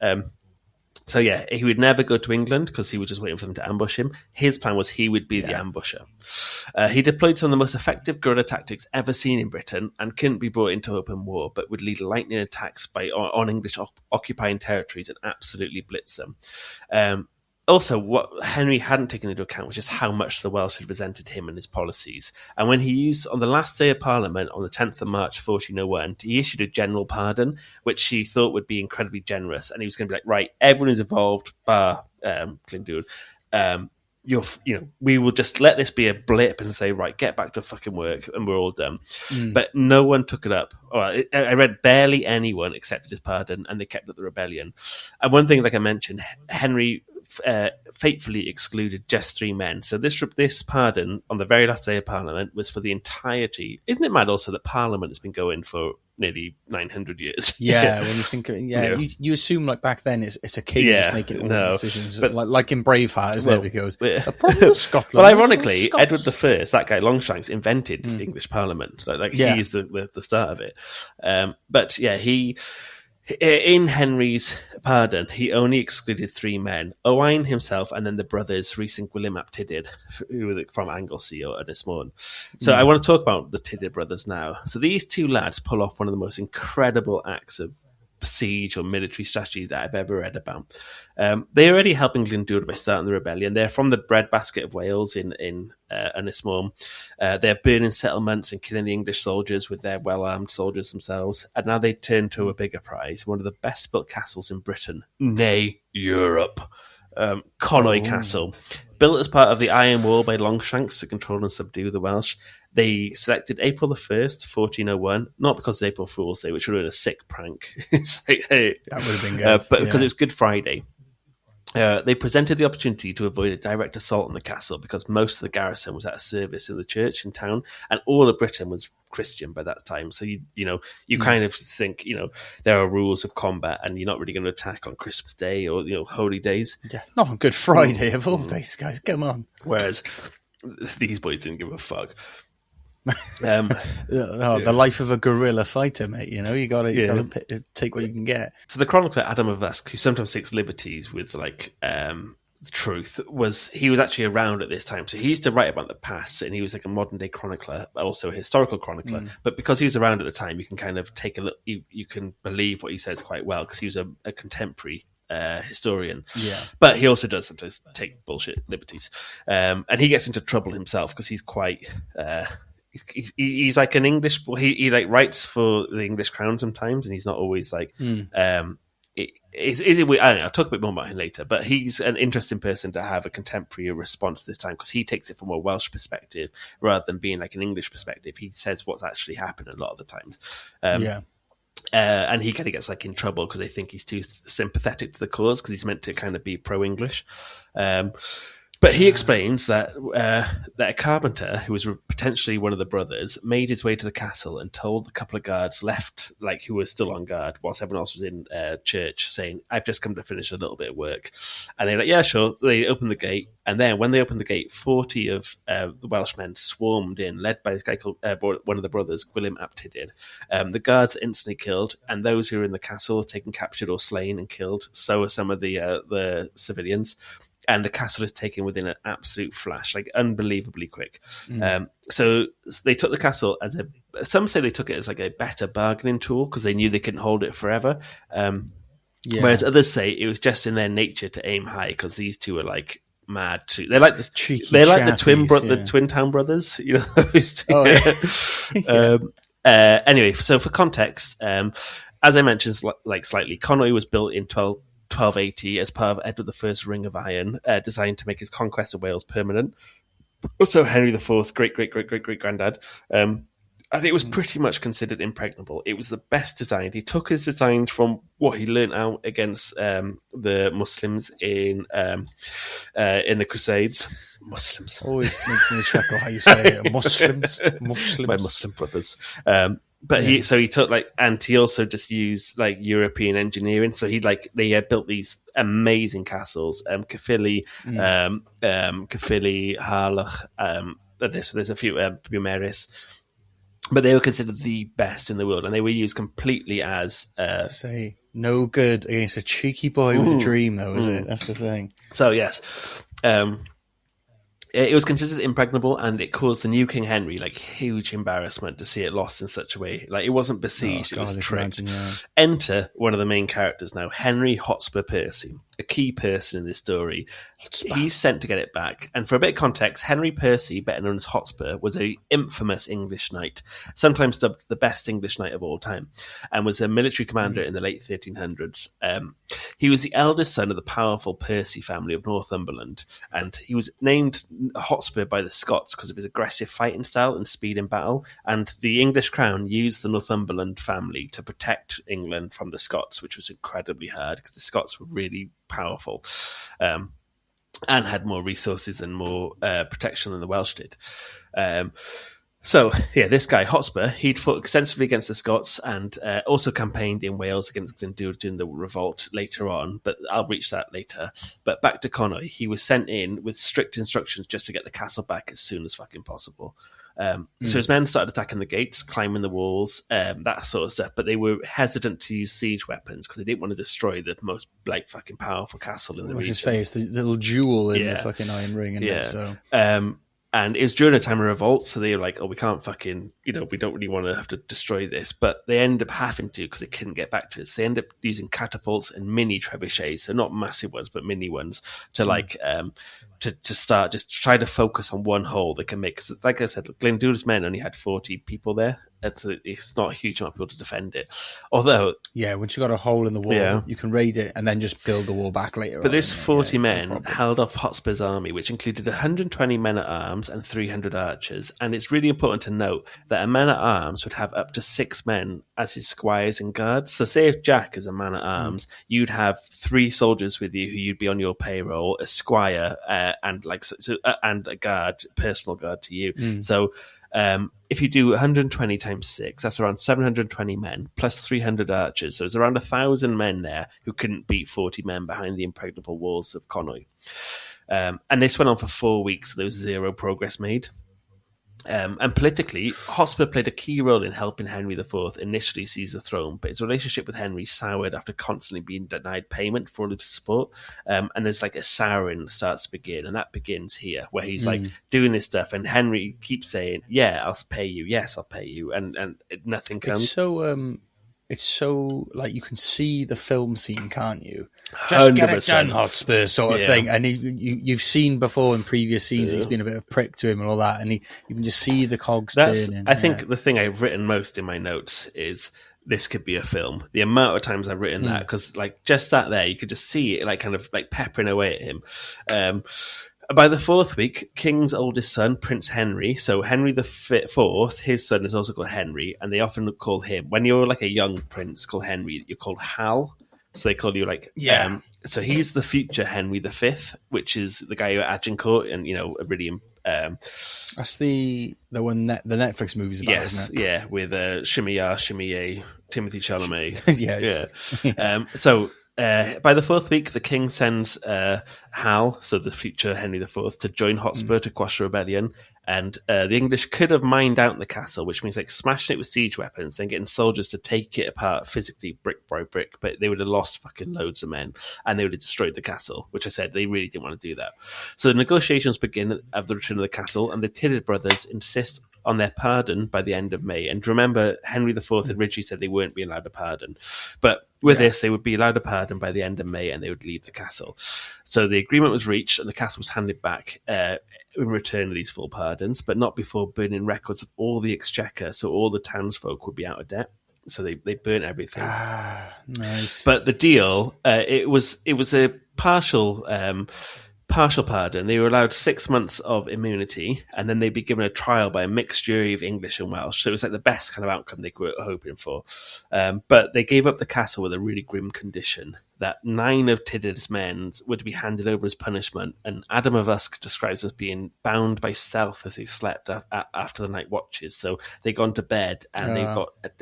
So he would never go to England because he was just waiting for them to ambush him. His plan was he would be the ambusher. He deployed some of the most effective guerrilla tactics ever seen in Britain and couldn't be brought into open war, but would lead lightning attacks on English occupying territories and absolutely blitz them. Also, what Henry hadn't taken into account was just how much the Welsh had resented him and his policies. And when he used, on the last day of Parliament, on the 10th of March, 1401, he issued a general pardon, which he thought would be incredibly generous. And he was going to be like, right, everyone is involved, bar Glyndŵr. We will just let this be a blip and say, right, get back to fucking work, and we're all done. But no one took it up. I read barely anyone accepted his pardon, and they kept up the rebellion. And one thing, like I mentioned, Henry fatefully excluded just 3 men. So this pardon on the very last day of Parliament was for the entirety. Isn't it mad also that Parliament has been going for nearly 900 years? Yeah, when you think of it, you assume like back then it's a king just making all the decisions, but like in Braveheart, isn't it? Because the problem with Scotland. Well, ironically, Edward I, that guy Longshanks, invented English Parliament. He's the start of it. But he. In Henry's pardon, he only excluded 3 men, Owain himself, and then the brothers Rhys and Gwilym ap Tydyd, who were from Anglesey or Ynys Môn. So I want to talk about the Tydyd brothers now. So these 2 lads pull off one of the most incredible acts of siege or military strategy that I've ever read about. They're already helping Glyndŵr by starting the rebellion. They're from the breadbasket of Wales in Ynys Môn. They're burning settlements and killing the English soldiers with their well-armed soldiers themselves. And now they turn to a bigger prize, one of the best built castles in Britain, nay, Europe. Conwy Castle. Built as part of the Iron Wall by Longshanks to control and subdue the Welsh. They selected April the 1st, 1401, not because it's April Fool's Day, which would have been a sick prank. It's like, hey. That would have been good. But because it was Good Friday. They presented the opportunity to avoid a direct assault on the castle because most of the garrison was at a service in the church in town, and all of Britain was Christian by that time. So you kind of think there are rules of combat, and you're not really going to attack on Christmas Day or holy days. Yeah, not on Good Friday of all days, guys. Come on. Whereas these boys didn't give a fuck. The life of a guerrilla fighter, mate. You got to take what you can get. So the chronicler Adam of Usk, who sometimes takes liberties with truth, he was actually around at this time. So he used to write about the past, and he was like a modern day chronicler, also a historical chronicler. But because he was around at the time, you can kind of take a look. You can believe what he says quite well because he was a contemporary historian. But he also does sometimes take bullshit liberties, and he gets into trouble himself because he's quite. He's like an English. He like writes for the English Crown sometimes, and he's not always like. Is it weird? I don't know. I'll talk a bit more about him later. But he's an interesting person to have a contemporary response this time because he takes it from a Welsh perspective rather than being like an English perspective. He says what's actually happened a lot of the times. And he kind of gets like in trouble because they think he's too sympathetic to the cause because he's meant to kind of be pro-English. But he explains that a carpenter, who was potentially one of the brothers, made his way to the castle and told the couple of guards left, like who were still on guard, whilst everyone else was in church, saying, "I've just come to finish a little bit of work." And they're like, "Yeah, sure." So they opened the gate, and then when they opened the gate, 40 of the Welshmen swarmed in, led by this guy called one of the brothers, Gwilym ap Tydyd. The guards instantly killed, and those who were in the castle taken captured or slain and killed. So are some of the civilians. And the castle is taken within an absolute flash, like unbelievably quick. So they took the castle as some say they took it as like a better bargaining tool because they knew they couldn't hold it forever. Whereas others say it was just in their nature to aim high because these two are like mad too. They're like the Cheeky the twin town brothers. You know those two. Oh, yeah. Anyway, so for context, as I mentioned, slightly, Connaught was built in 1280 as part of Edward I's Ring of Iron, designed to make his conquest of Wales permanent. Also, Henry IV, great granddad. And it was pretty much considered impregnable. It was the best designed. He took his designs from what he learnt out against the Muslims in the Crusades. Muslims. Always makes me chuckle how you say it. Muslims. My Muslim brothers. But he took and he also just used European engineering. So they had built these amazing castles, Caerphilly, Harlech. There's a few, Bumeris. But they were considered the best in the world, and they were used completely as... Say, no good against a cheeky boy with a dream, though, is it? That's the thing. So, yes. It was considered impregnable, and it caused the new King Henry huge embarrassment to see it lost in such a way. It wasn't besieged; it was tricked. Enter one of the main characters now, Henry Hotspur Percy, a key person in this story. He's sent to get it back. And for a bit of context, Henry Percy, better known as Hotspur, was an infamous English knight, sometimes dubbed the best English knight of all time, and was a military commander in the late 1300s. He was the eldest son of the powerful Percy family of Northumberland, and he was named Hotspur by the Scots because of his aggressive fighting style and speed in battle. And the English crown used the Northumberland family to protect England from the Scots, which was incredibly hard because the Scots were really powerful and had more resources and more protection than the Welsh did. So, this guy, Hotspur, he'd fought extensively against the Scots and also campaigned in Wales against Glyndŵr during the revolt later on, but I'll reach that later. But back to Connaught, he was sent in with strict instructions just to get the castle back as soon as fucking possible. So his men started attacking the gates, climbing the walls, that sort of stuff, but they were hesitant to use siege weapons because they didn't want to destroy the most fucking powerful castle in the region. I should say it's the little jewel in the fucking iron ring, isn't it? So. And it was during a time of revolt, so they were like, oh, we can't fucking, we don't really want to have to destroy this. But they end up having to because they couldn't get back to it. So they end up using catapults and mini trebuchets, so not massive ones, but mini ones, to to start, just try to focus on one hole they can make. Because like I said, Glyndwr's men only had 40 people there. It's not a huge amount of people to defend it. Although... Yeah, once you got a hole in the wall, you can raid it and then just build the wall back later. But this 40 men held off Hotspur's army, which included 120 men-at-arms and 300 archers. And it's really important to note that a man-at-arms would have up to 6 men as his squires and guards. So say if Jack is a man-at-arms, you'd have 3 soldiers with you who you'd be on your payroll, a squire, and a guard, personal guard to you. So... if you do 120 times 6, that's around 720 men, plus 300 archers. So it's around 1,000 men there who couldn't beat 40 men behind the impregnable walls of Connaught. And this went on for 4 weeks. So there was 0 progress made. And politically, Hotspur played a key role in helping Henry IV initially seize the throne, but his relationship with Henry soured after constantly being denied payment for all of his support. And there's a souring that starts to begin, and that begins here, where he's doing this stuff, and Henry keeps saying, "Yeah, I'll pay you. Yes, I'll pay you," and nothing comes. It's so you can see the film scene, can't you? Just 100%. Get it done, Hotspur, sort of thing. And you've seen before in previous scenes, he's been a bit of a prick to him and all that, and you can just see the cogs turning. I think the thing I've written most in my notes is this could be a film. The amount of times I've written that, because just that there, you could just see it peppering away at him. By the 4th week, King's oldest son, Prince Henry, so Henry the Fourth, his son is also called Henry, and they often call him, when you're a young prince called Henry, you're called Hal. So they call you so he's the future Henry V, which is the guy who at Agincourt, and really. That's the one the Netflix movie's about, isn't it? Yeah, with Shimmy Timothy Chalamet. yeah. So. By the 4th week, the king sends Hal, so the future Henry IV, to join Hotspur to quash the rebellion. And the English could have mined out the castle, which means smashing it with siege weapons, then getting soldiers to take it apart physically, brick by brick. But they would have lost fucking loads of men, and they would have destroyed the castle, which I said they really didn't want to do that. So the negotiations begin of the return of the castle, and the Tyrrell brothers insist on their pardon by the end of May. And remember, Henry IV had originally said they weren't being allowed a pardon. But with this, they would be allowed a pardon by the end of May and they would leave the castle. So the agreement was reached and the castle was handed back in return of these full pardons, but not before burning records of all the exchequer, so all the townsfolk would be out of debt. So they burnt everything. Nice. But the deal, it was a partial pardon. They were allowed 6 months of immunity, and then they'd be given a trial by a mixed jury of English and Welsh. So it was like the best kind of outcome they were hoping for. But they gave up the castle with a really grim condition that 9 of Tydyd's men were to be handed over as punishment, and Adam of Usk describes as being bound by stealth as they slept after the night watches. So they gone to bed and they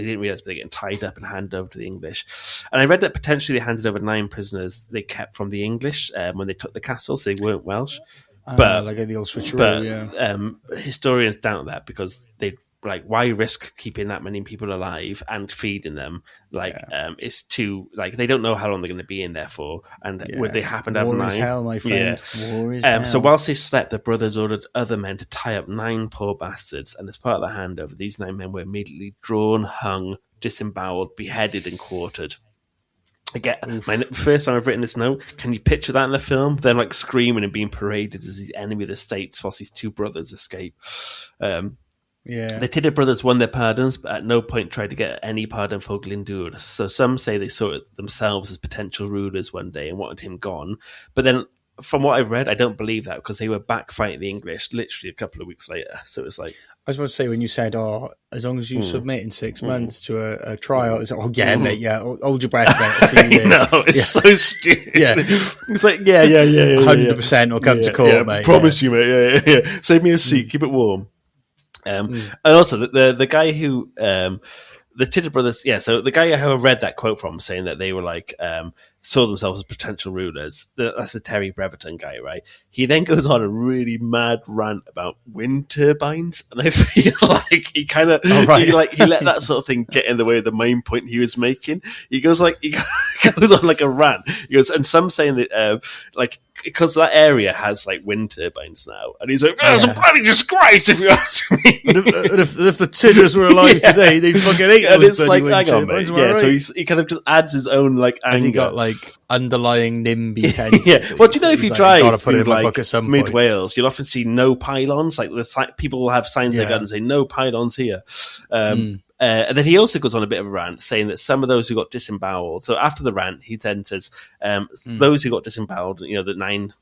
didn't realise they were getting tied up and handed over to the English. And I read that potentially they handed over 9 prisoners they kept from the English when they took the castle, so they weren't Welsh. But like the old switcheroo, historians doubt that because they why risk keeping that many people alive and feeding them? It's too they don't know how long they're going to be in there for, and would they happen to have 9? War is hell, my friend. War is hell. So whilst they slept, the brothers ordered other men to tie up 9 poor bastards, and as part of the handover, these 9 men were immediately drawn, hung, disemboweled, beheaded, and quartered. Again, my first time I've written this note, can you picture that in the film? They're screaming and being paraded as the enemy of the states whilst these 2 brothers escape. The Tydyd brothers won their pardons, but at no point tried to get any pardon for Glyndŵr. So some say they saw it themselves as potential rulers one day and wanted him gone. But then, from what I've read, I don't believe that because they were back fighting the English literally a couple of weeks later. So it's I was about to say, when you said, as long as you submit in 6 months to a trial, it's mate, hold your breath, mate. I'll see you there. No, it's so stupid. It's 100% will come to court, mate. Promise you, mate. Yeah. Save me a seat, keep it warm. And also the guy who the Tydyd brothers, so the guy who I read that quote from saying that they were saw themselves as potential rulers, that's the Terry Breverton guy, right? He then goes on a really mad rant about wind turbines, and I feel like he kind of he let that sort of thing get in the way of the main point he was making. He goes on a rant. He goes, and some saying that because that area has wind turbines now, and he's like, "It's a bloody disgrace if you ask me." And if the Tydyds were alive today, they'd fucking hate those bloody wind turbines. So he kind of just adds his own anger. Has he got underlying NIMBY tendencies? Well, do you know if you drive through mid Wales, you'll often see no pylons. People will have signs they got and say no pylons here. And then he also goes on a bit of a rant saying that some of those who got disemboweled. So after the rant, he then says those who got disemboweled, the 9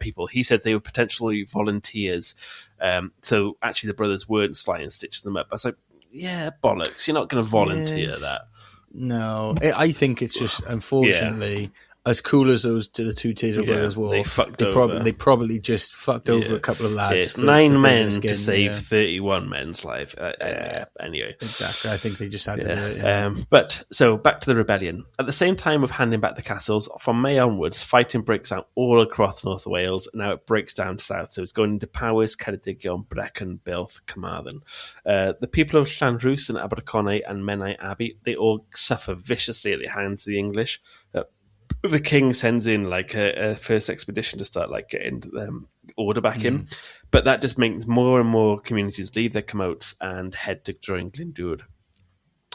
people, he said they were potentially volunteers. So actually, the brothers weren't sliding stitching them up. I was like, yeah, bollocks! You're not going to volunteer that. No, I think it's just, unfortunately, as cool as the 2 Tydyd brothers were, they probably just fucked over a couple of lads. 9 men to save 31 men's life. Anyway. Exactly. I think they just had to do it. But, so, back to the rebellion. At the same time of handing back the castles, from May onwards, fighting breaks out all across North Wales. Now it breaks down south. So it's going into Powys, Ceredigion, Brecon, Builth, Carmarthen. The people of Llanrwst and Aberconwy and Menai Abbey, they all suffer viciously at the hands of the English. The king sends in a first expedition to start getting order back in, but that just makes more and more communities leave their commotes and head to join Glyndŵr.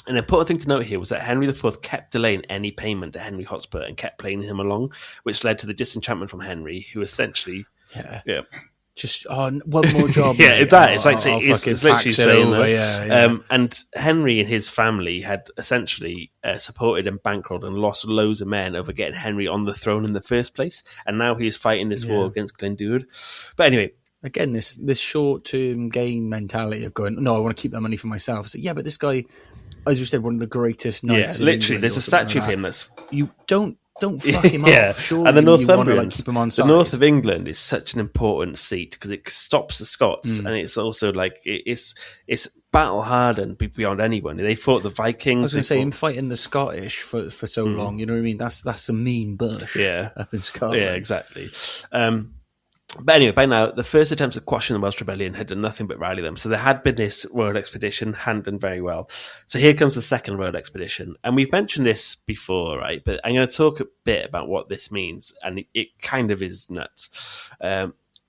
An important thing to note here was that Henry IV kept delaying any payment to Henry Hotspur and kept playing him along, which led to the disenchantment from Henry, who essentially just one more job. It's literally saying that. And Henry and his family had essentially supported and bankrolled and lost loads of men over getting Henry on the throne in the first place, and now he's fighting this war against Glyndŵr. But anyway, again, this short-term gain mentality of going, no, I want to keep that money for myself. So, yeah, but this guy, as you said, one of the greatest knights. Yeah, literally, there's a statue of him that's Don't fuck him off. Surely and the Northumbrians, keep him on side. The north of England is such an important seat because it stops the Scots, and it's also it's battle hardened beyond anyone. They fought the Vikings. I was going to say, him fighting the Scottish for so long. You know what I mean? That's a mean bush. Up in Scotland. Yeah, exactly. But anyway, by now, the first attempts at quashing the Welsh rebellion had done nothing but rally them. So there had been this royal expedition, hadn't done very well. So here comes the second royal expedition. And we've mentioned this before, right? But I'm going to talk a bit about what this means. And it kind of is nuts.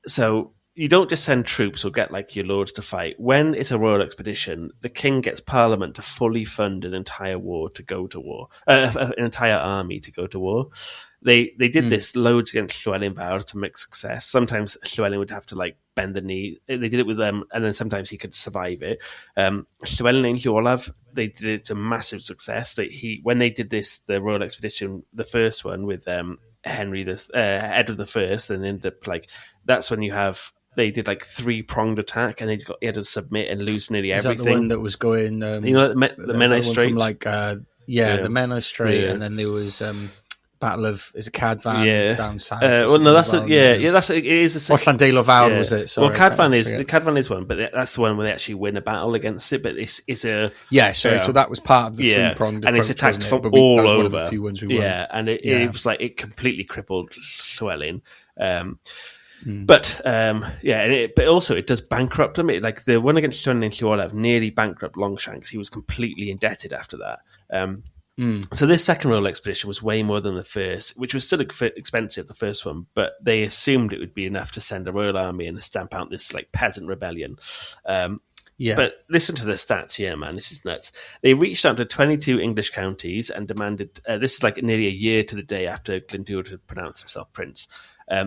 So you don't just send troops or get like your lords to fight. When it's a royal expedition, the king gets Parliament to fully fund an entire war to go to war, an entire army to go to war. They did this loads against Llywelyn Fawr to make success. Sometimes Llywelyn would have to like bend the knee. They did it with them, and then sometimes he could survive it. Llywelyn and Olaf, they did it to massive success. When they did this, the royal expedition, the first one with Edward I, and ended up like that's when you have. They did like 3-pronged attack, and he had to submit and lose nearly everything. Is that the one that was going? The Menai Strait, from like the Menai Strait, and then there was Battle of Cadvan down south. Well, no, that's it is the same. Or Llandeilo Fawr was it? Sorry, well, Cadvan is one, but that's the one where they actually win a battle against it. But it's a so that was part of the 3-pronged, and it's attacked from all over. One of the few ones we won. And it was like it completely crippled Llywelyn. But but also it does bankrupt him. Like the one against Llywelyn and Llywelyn nearly bankrupt Longshanks. He was completely indebted after that. So this second royal expedition was way more than the first, which was still expensive, the first one, but they assumed it would be enough to send a royal army and stamp out this like peasant rebellion. But listen to the stats here, man. This is nuts. They reached out to 22 English counties and demanded, this is like nearly a year to the day after Glyndŵr had pronounced himself prince.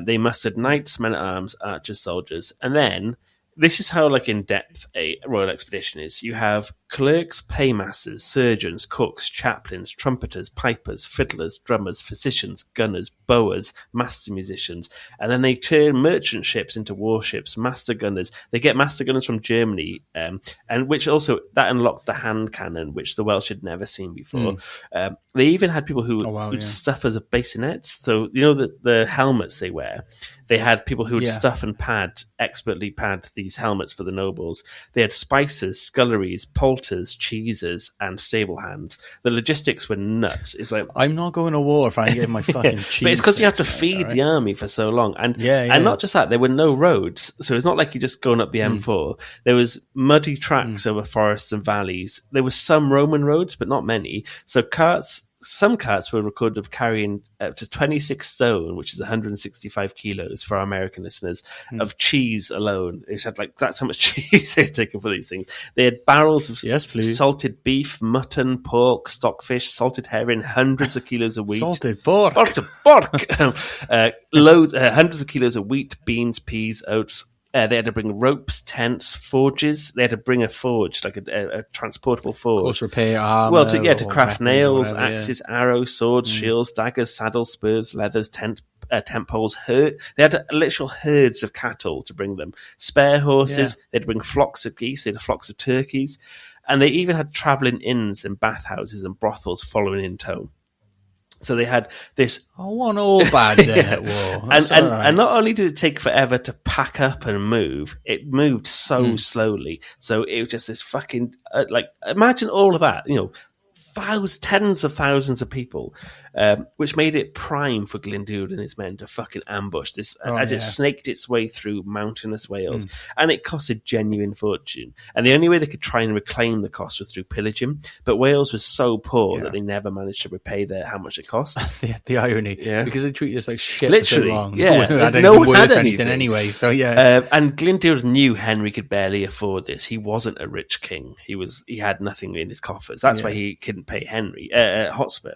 They mustered knights, men-at-arms, archers, soldiers, and then this is how like in depth a royal expedition is. You have clerks, paymasters, surgeons, cooks, chaplains, trumpeters, pipers, fiddlers, drummers, physicians, gunners, bowers, master musicians, and then they turn merchant ships into warships, master gunners. They get master gunners from Germany, and which also that unlocked the hand cannon, which the Welsh had never seen before. They even had people who would stuff as bassinets. So you know the helmets they wear. They had people who would stuff and expertly pad these helmets for the nobles. They had spicers, sculleries, poulters, cheeses, and stable hands. The logistics were nuts. It's like I'm not going to war if I get my fucking cheese. But it's because you have to feed the army for so long, and not just that. There were no roads, so it's not like you're just going up the M4. There was muddy tracks over forests and valleys. There were some Roman roads, but not many. So some carts were recorded of carrying up to 26 stone, which is 165 kilos for our American listeners, of cheese alone. It had that's how much cheese they had taken for these things. They had barrels of salted beef, mutton, pork, stockfish, salted herring, hundreds of kilos of wheat. Salted pork. Hundreds of kilos of wheat, beans, peas, oats. They had to bring ropes, tents, forges. They had to bring a forge, like a transportable forge. Course repair armor. Well, to craft nails, axes, arrows, swords, shields, daggers, saddles, spurs, leathers, tent poles. They had literal herds of cattle to bring them. Spare horses. They'd bring flocks of geese. They had flocks of turkeys. And they even had travelling inns and bathhouses and brothels following in tow. So they had this. I want all bad then at war. And not only did it take forever to pack up and move, it moved so slowly. So it was just this fucking imagine all of that, tens of thousands of people, which made it prime for Glyndŵr and his men to fucking ambush this it snaked its way through mountainous Wales, and it costed genuine fortune. And the only way they could try and reclaim the cost was through pillaging, but Wales was so poor that they never managed to repay how much it cost. the irony, because they treated us like shit. Literally, for so long. No one had anything anyway. So and Glyndŵr knew Henry could barely afford this. He wasn't a rich king. He had nothing in his coffers. That's why he couldn't pay Henry Hotspur.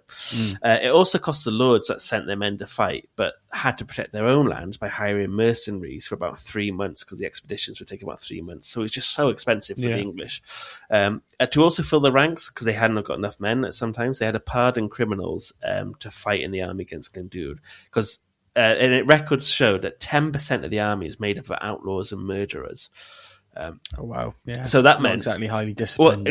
It also cost the lords that sent their men to fight, but had to protect their own lands by hiring mercenaries for about 3 months, because the expeditions would take about 3 months. So it was just so expensive for the English. To also fill the ranks, because they hadn't got enough men. Sometimes they had to pardon criminals to fight in the army against Glyndŵr, because records show that 10% of the army is made up of outlaws and murderers. So that meant exactly highly disciplined.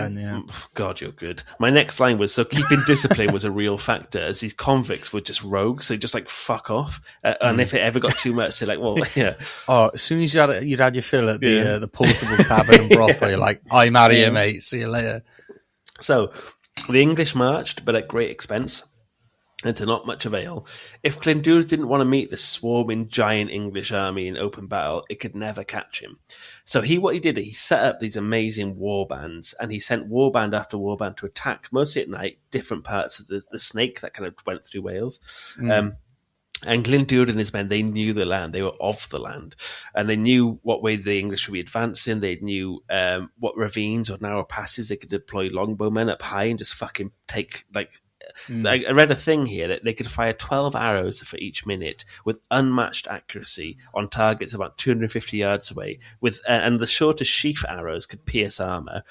God, you're good. My next line was, so keeping discipline was a real factor, as these convicts were just rogues. They just fuck off, and if it ever got too much, they're as soon as you'd had your fill at the portable tavern and brothel, you're like, I'm out of here, mate, see you later. So the English marched, but at great expense, and to not much avail. If Glyndŵr didn't want to meet the swarming giant English army in open battle, it could never catch him. So he set up these amazing war bands, and he sent warband after warband to attack, mostly at night, different parts of the snake that kind of went through Wales. And Glyndŵr and his men, they knew the land. They were of the land. And they knew what ways the English would be advancing. They knew what ravines or narrow passes they could deploy longbowmen up high and just fucking take, like... I read a thing here that they could fire 12 arrows for each minute with unmatched accuracy on targets about 250 yards away. And the shortest sheaf arrows could pierce armour.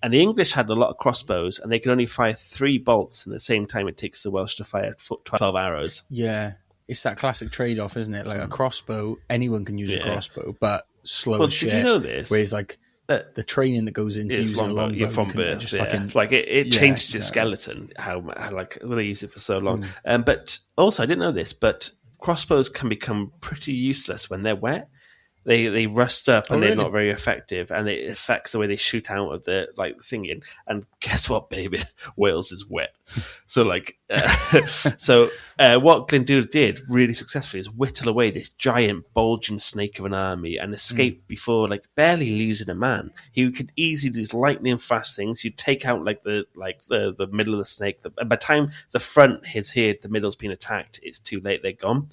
And the English had a lot of crossbows, and they could only fire 3 bolts in the same time it takes the Welsh to fire 12 arrows. Yeah. It's that classic trade-off, isn't it? Like a crossbow, anyone can use a crossbow, but slow as shit. Did you know this? Whereas, like, the training that goes into using a longbow, you're from birth, like it changes your skeleton. How like they use it for so long. But also, I didn't know this, but crossbows can become pretty useless when they're wet. They rust up and they're not very effective, and it affects the way they shoot out of the thingy. And guess what, baby? Wales is wet. So what Glyndŵr did really successfully is whittle away this giant bulging snake of an army and escape before barely losing a man. He could easily do these lightning fast things. You'd take out the middle of the snake. By the time the front is here, the middle's been attacked. It's too late. They're gone.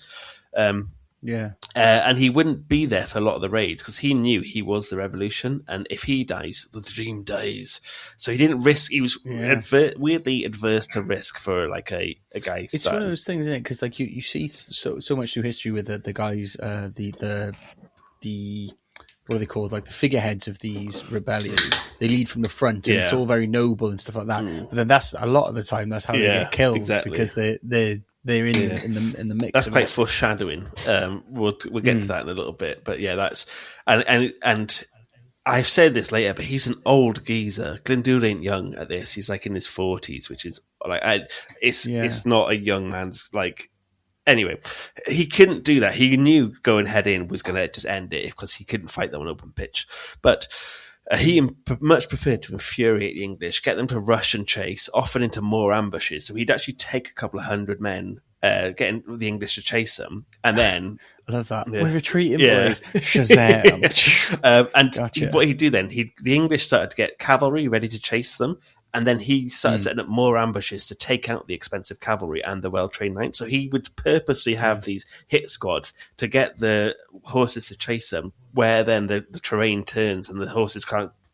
And he wouldn't be there for a lot of the raids because he knew he was the revolution, and if he dies, the dream dies. So he didn't risk. He was weirdly adverse to risk for a guy. It's one of those things, isn't it? Because you see so much through history with the guys, the what are they called? Like the figureheads of these rebellions. They lead from the front, and it's all very noble and stuff like that. But then that's a lot of the time that's how they get killed because they're in the mix. That's quite foreshadowing. We'll get to that in a little bit, but that's and I've said this later, but he's an old geezer. Glyndŵr ain't young at this. He's in his 40s, which is it's not a young man's Anyway, he couldn't do that. He knew going head in was going to just end it because he couldn't fight them on open pitch, but. He much preferred to infuriate the English, get them to rush and chase, often into more ambushes. So he'd actually take a couple of hundred men, getting the English to chase them, and then... I love that. We're retreating, boys. Shazam. And what he'd do then, the English started to get cavalry ready to chase them, and then he started setting up more ambushes to take out the expensive cavalry and the well-trained knights. So he would purposely have these hit squads to get the horses to chase them, where then the terrain turns and the horses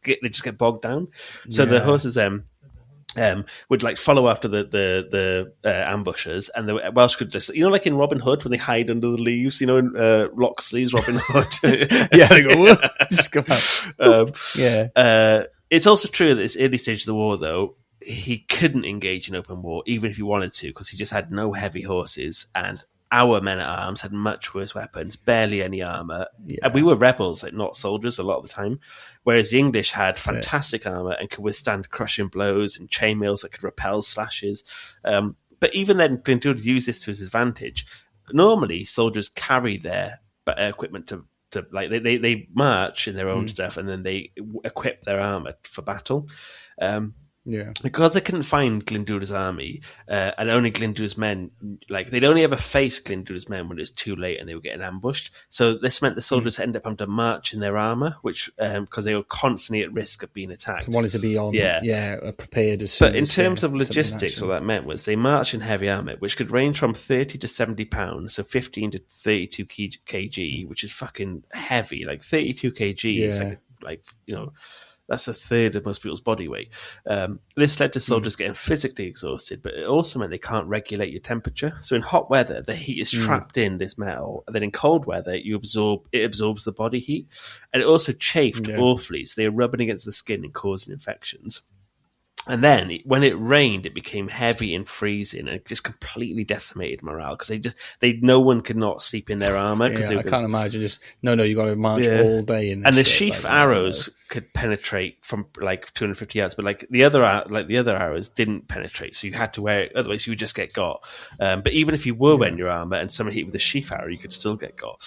they just get bogged down. So the horses would follow after the ambushers, and the Welsh could just, like in Robin Hood when they hide under the leaves, in Locksley's Robin Hood. They go, just come out. It's also true that at this early stage of the war, though, he couldn't engage in open war, even if he wanted to, because he just had no heavy horses, and our men at arms had much worse weapons, barely any armour. And we were rebels, not soldiers a lot of the time, whereas the English had fantastic armour and could withstand crushing blows and chainmails that could repel slashes. But even then, Glyndŵr used this to his advantage. Normally, soldiers carry their equipment to they march in their own stuff, and then they equip their armor for battle. Because they couldn't find Glyndŵr's army, and only Glyndŵr's men, they'd only ever face Glyndŵr's men when it was too late and they were getting ambushed. So this meant the soldiers ended up having to march in their armor, which because they were constantly at risk of being attacked. Wanted to be on, prepared as soon. But in terms of logistics, what that meant was they marched in heavy armor, which could range from 30 to 70 pounds, so 15 to 32 kg, which is fucking heavy. 32 kg is that's a third of most people's body weight. This led to soldiers getting physically exhausted, but it also meant they can't regulate your temperature. So in hot weather, the heat is trapped in this metal, and then in cold weather, it absorbs the body heat, and it also chafed awfully. So they were rubbing against the skin and causing infections. And then when it rained, it became heavy and freezing, and it just completely decimated morale because no one could not sleep in their armor. I can't imagine you got to march all day in this. And the sheaf arrows could penetrate from 250 yards, but the other arrows didn't penetrate, so you had to wear it, otherwise you would just get got. But even if you were wearing your armor and someone hit you with a sheaf arrow, you could still get got.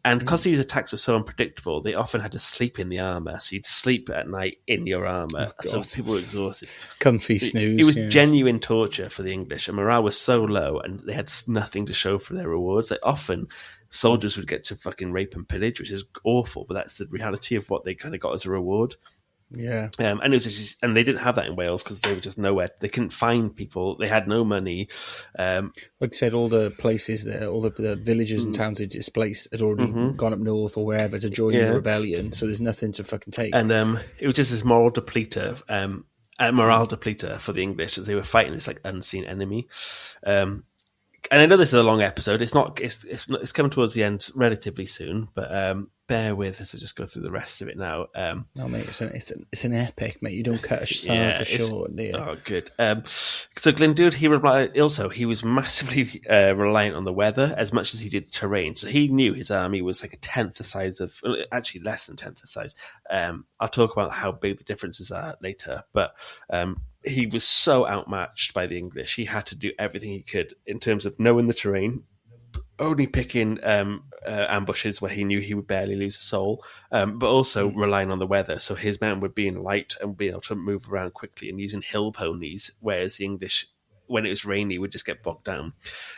And because these attacks were so unpredictable, they often had to sleep in the armour. So you'd sleep at night in your armour. So people were exhausted. Comfy snooze. It was genuine torture for the English. And morale was so low, and they had nothing to show for their rewards. Often soldiers would get to fucking rape and pillage, which is awful. But that's the reality of what they kind of got as a reward. Yeah. And it was just, and they didn't have that in Wales because they were just nowhere. They couldn't find people. They had no money. Like I said, all the places there, all the villages and towns they displaced had already gone up north or wherever to join the rebellion. So there's nothing to fucking take. And it was just this morale depleter for the English as they were fighting this like unseen enemy. And I know this is a long episode. It's not. It's coming towards the end relatively soon, but bear with us. I'll just go through the rest of it now. No, mate, it's an epic, mate. You don't cut a saga short, do you? Oh, good. So Glyndŵr, he was massively reliant on the weather as much as he did terrain. So he knew his army was like a tenth the size of, actually less than tenth the size. I'll talk about how big the differences are later, but he was so outmatched by the English. He had to do everything he could in terms of knowing the terrain, only picking ambushes where he knew he would barely lose a soul, but also relying on the weather. So his men would be in light and being able to move around quickly and using hill ponies, whereas the English, when it was rainy, would just get bogged down.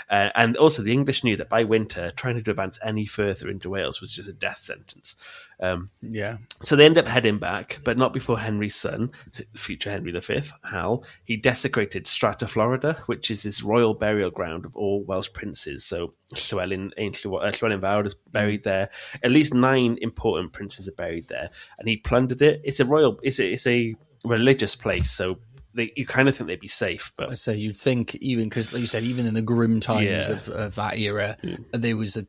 And also the English knew that by winter, trying to advance any further into Wales was just a death sentence. So they end up heading back, but not before Henry's son, future Henry V, Hal, he desecrated Strata Florida, which is this royal burial ground of all Welsh princes. So Llywelyn Fawr is buried there. At least 9 important princes are buried there, and he plundered it. It's a religious place, so you kind of think they'd be safe, but so you'd think, even because, like you said, even in the grim times of that era, there was a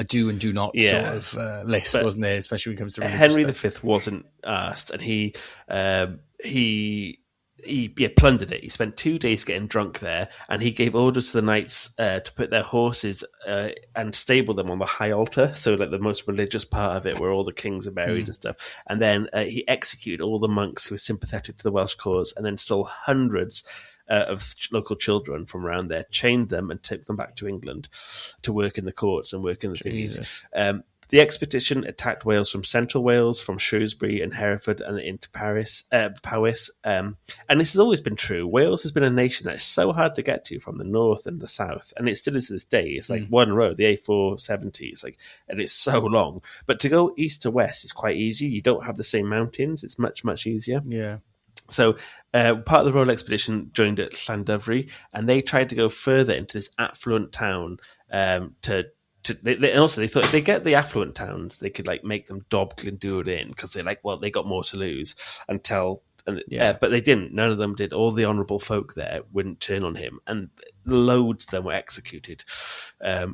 do and do not sort of list, wasn't there? Especially when it comes to Henry stuff. V wasn't asked, and he plundered it. He spent 2 days getting drunk there, and he gave orders to the knights to put their horses and stable them on the high altar, so like the most religious part of it, where all the kings are buried and stuff. And then he executed all the monks who were sympathetic to the Welsh cause, and then stole hundreds of local children from around there, chained them, and took them back to England to work in the courts and work in the things. The expedition attacked Wales from central Wales, from Shrewsbury and Hereford, and into Powys. And this has always been true. Wales has been a nation that's so hard to get to from the north and the south, and it still is to this day. It's like one road, the A470. It's like, and it's so long. But to go east to west is quite easy. You don't have the same mountains. It's much, much easier. Yeah. So part of the royal expedition joined at Llandovery, and they tried to go further into this affluent town they thought if they get the affluent towns, they could like make them dob Glyndŵr in, because they're like, well, they got more to lose but they didn't. None of them did. All the honourable folk there wouldn't turn on him, and loads of them were executed.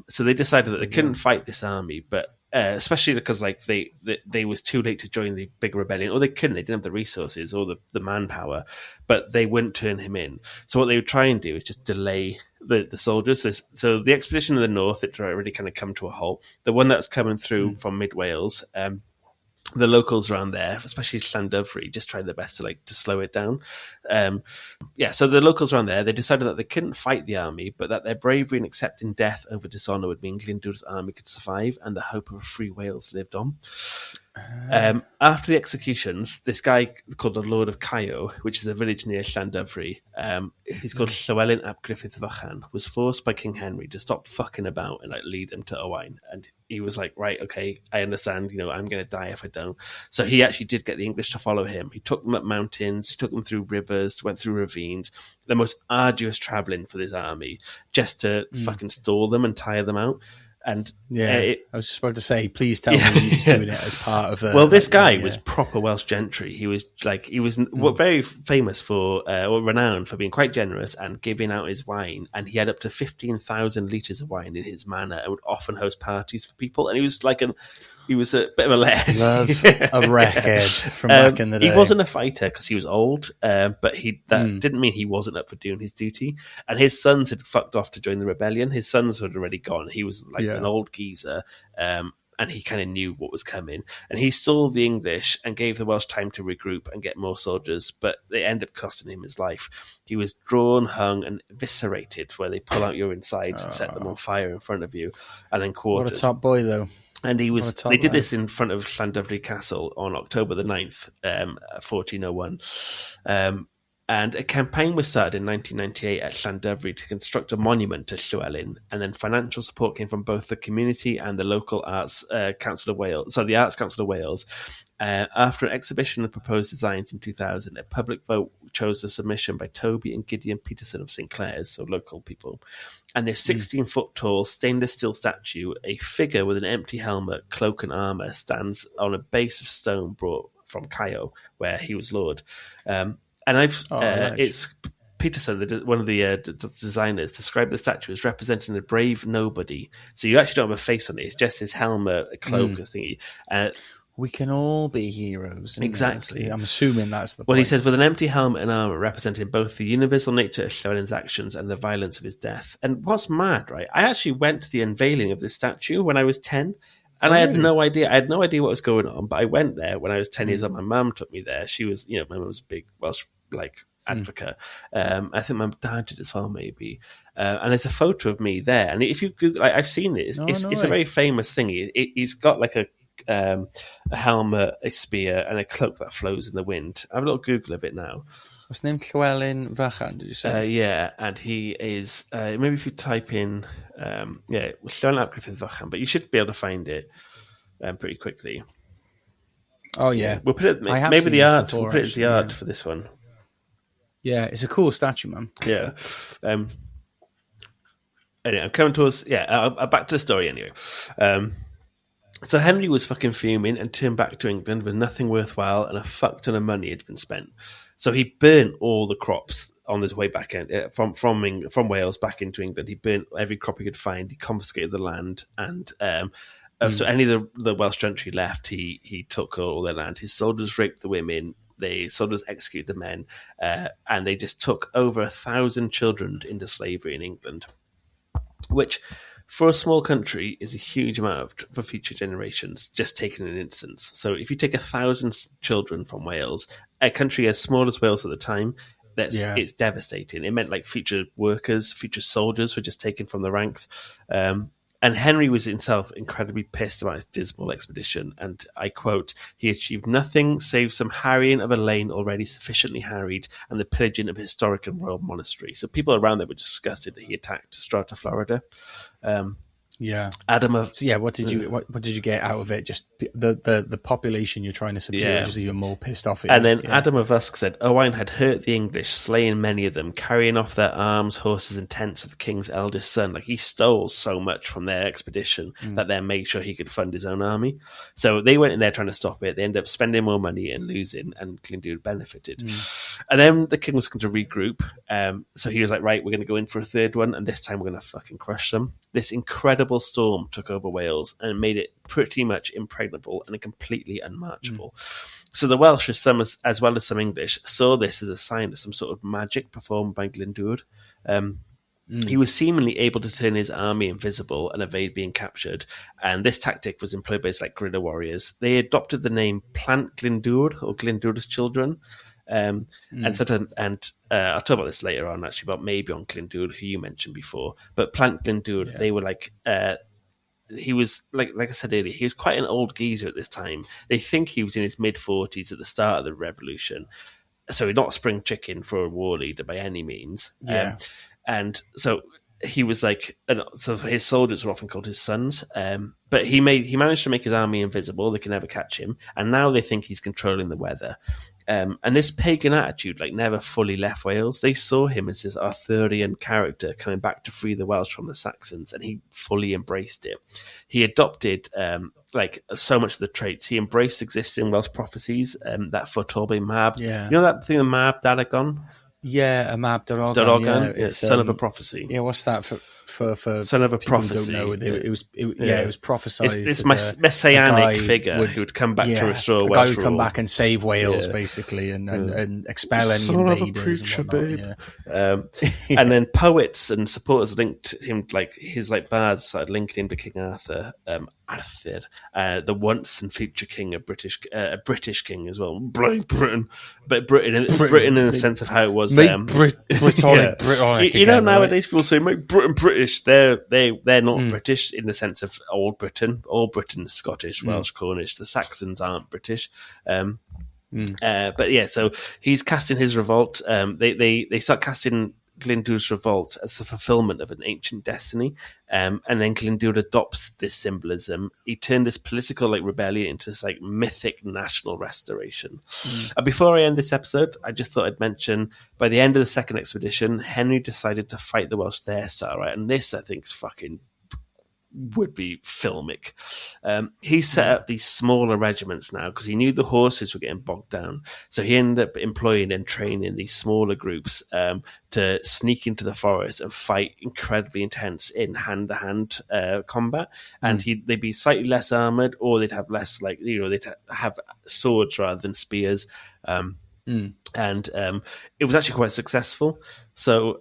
So they decided that they couldn't fight this army, but especially because like they was too late to join the big rebellion, or they couldn't. They didn't have the resources or the manpower, but they wouldn't turn him in. So what they would try and do is just delay the soldiers. So the expedition in the north, it already kind of come to a halt. The one that was coming through from mid Wales, the locals around there, especially Llandovery, just tried their best to slow it down. So the locals around there, they decided that they couldn't fight the army, but that their bravery in accepting death over dishonour would mean Glyndwr's army could survive, and the hope of a free Wales lived on. After the executions, this guy called the Lord of Caio, which is a village near Llandovery, who's called Llywelyn ap Gruffydd Vychan, was forced by King Henry to stop fucking about and lead them to Owain. And he was like, right, okay, I understand, I'm going to die if I don't. So he actually did get the English to follow him. He took them up mountains, he took them through rivers, went through ravines, the most arduous travelling for this army, just to fucking stall them and tire them out. And I was just about to say, please tell me he was doing it as part of. Well, this guy was proper Welsh gentry. He was very famous for, or renowned for being quite generous and giving out his wine. And he had up to 15,000 litres of wine in his manor, and would often host parties for people. And he was a bit of a leg. Love a wreckhead from back in the day. He wasn't a fighter because he was old, but that didn't mean he wasn't up for doing his duty. And his sons had fucked off to join the rebellion. His sons had already gone. He was an old geezer, and he kind of knew what was coming. And he stalled the English and gave the Welsh time to regroup and get more soldiers, but they ended up costing him his life. He was drawn, hung, and eviscerated, where they pull out your insides and set them on fire in front of you, and then quartered. What a top boy, though. And they did this in front of Llandovery Castle on October the 9th, 1401. And a campaign was started in 1998 at Llandovery to construct a monument to Llywelyn, and then financial support came from both the community and the local Arts Council of Wales. So the Arts Council of Wales. After an exhibition of proposed designs in 2000, a public vote chose the submission by Toby and Gideon Peterson of St Clair's, so local people. And this 16-foot tall stainless steel statue, a figure with an empty helmet, cloak and armour, stands on a base of stone brought from Caio, where he was lord. And it's Peterson, one of the designers, described the statue as representing a brave nobody. So you actually don't have a face on it; it's just his helmet, a cloak, a thingy. We can all be heroes. Exactly. I'm assuming that's the point. Well, he says, with an empty helmet and armour representing both the universal nature of Llywelyn's actions and the violence of his death. And what's mad, right? I actually went to the unveiling of this statue when I was 10. And I had no idea. I had no idea what was going on, but I went there when I was 10 years old. My mum took me there. She was, my mum was a big Welsh advocate. I think my dad did as well, maybe. And there's a photo of me there. And if you Google, I've seen it. It's a very famous thing. He's got like a helmet, a spear, and a cloak that flows in the wind. Have a little Google of it now. What's his name? Llywelyn Vychan, did you say? Yeah, and he is, maybe if you type in, Llywelyn ap Gruffydd Vychan, but you should be able to find it pretty quickly. Oh, yeah. We'll put it, maybe the art, we'll put it as the art for this one. Yeah, it's a cool statue, man. Yeah. Anyway, I'm coming towards, back to the story anyway. So Henry was fucking fuming and turned back to England with nothing worthwhile, and a fuck ton of money had been spent. So he burnt all the crops on his way back from Wales back into England. He burnt every crop he could find. He confiscated the land, and so any of the Welsh gentry left, he took all their land. His soldiers raped the women. The soldiers executed the men, and they just took over 1,000 children into slavery in England, which, for a small country, is a huge amount for future generations, just taken in an instance. So if you take 1,000 children from Wales, a country as small as Wales at the time, it's devastating. It meant like future workers, future soldiers were just taken from the ranks. And Henry was himself incredibly pissed about his dismal expedition. And I quote, "He achieved nothing save some harrying of a lane already sufficiently harried and the pillaging of a historic and royal monastery." So people around there were disgusted that he attacked Strata, Florida. What did you get out of it? Just the population you're trying to subdue, just even more pissed off at you. And then Adam of Usk said, "Owain had hurt the English, slaying many of them, carrying off their arms, horses, and tents of the king's eldest son." Like, he stole so much from their expedition that they made sure he could fund his own army. So they went in there trying to stop it. They ended up spending more money and losing, and Glyndŵr benefited. And then the king was going to regroup. So he was like, right, we're going to go in for a third one, and this time we're going to fucking crush them. This incredible storm took over Wales and made it pretty much impregnable and completely unmarchable. So the Welsh, as well as some English, saw this as a sign of some sort of magic performed by Glyndŵr. He was seemingly able to turn his army invisible and evade being captured, and this tactic was employed by guerrilla warriors. They adopted the name Plant Glyndŵr, or Glyndŵr's children. And I'll talk about this later on, actually, about maybe on Glyndŵr, who you mentioned before. But Plant Glyndŵr, they were he was like I said earlier, he was quite an old geezer at this time. They think he was in his mid-40s at the start of the revolution, so not a spring chicken for a war leader by any means. And so he was so his soldiers were often called his sons. But he managed to make his army invisible. They can never catch him. And now they think he's controlling the weather. And this pagan attitude never fully left Wales. They saw him as this Arthurian character coming back to free the Welsh from the Saxons, and he fully embraced it. He adopted so much of the traits. He embraced existing Welsh prophecies that foretold by Mab. You know that thing, the Mab Darogan? Yeah, a Mab Darogan. Darogan, it's son of a prophecy. Yeah, what's that for son of a prophecy? Who don't know, it was prophesied. It's this messianic figure who would come back to restore Welsh guy would come back and save Wales, basically, and expel any invaders. And whatnot. And then poets and supporters linked him, his bards started linking him to King Arthur. Arthur, the once and future king of a British king as well, Britain, but Britain in the sense of how it was. Brittonic. Nowadays people say make Britain British. They're not British in the sense of old Britain. All Britain is Scottish, Welsh, Cornish. The Saxons aren't British. But yeah, so he's casting his revolt. They start casting Glyndwr's revolt as the fulfillment of an ancient destiny, and then Glyndwr adopts this symbolism. He turned this political rebellion into this mythic national restoration. Before I end this episode, I just thought I'd mention by the end of the second expedition, Henry decided to fight the Welsh there, right? And this I think is fucking would be filmic. He set up these smaller regiments now because he knew the horses were getting bogged down. So he ended up employing and training these smaller groups to sneak into the forest and fight incredibly intense in hand-to-hand combat. And they'd be slightly less armored, or they'd have less they'd have swords rather than spears. And it was actually quite successful. So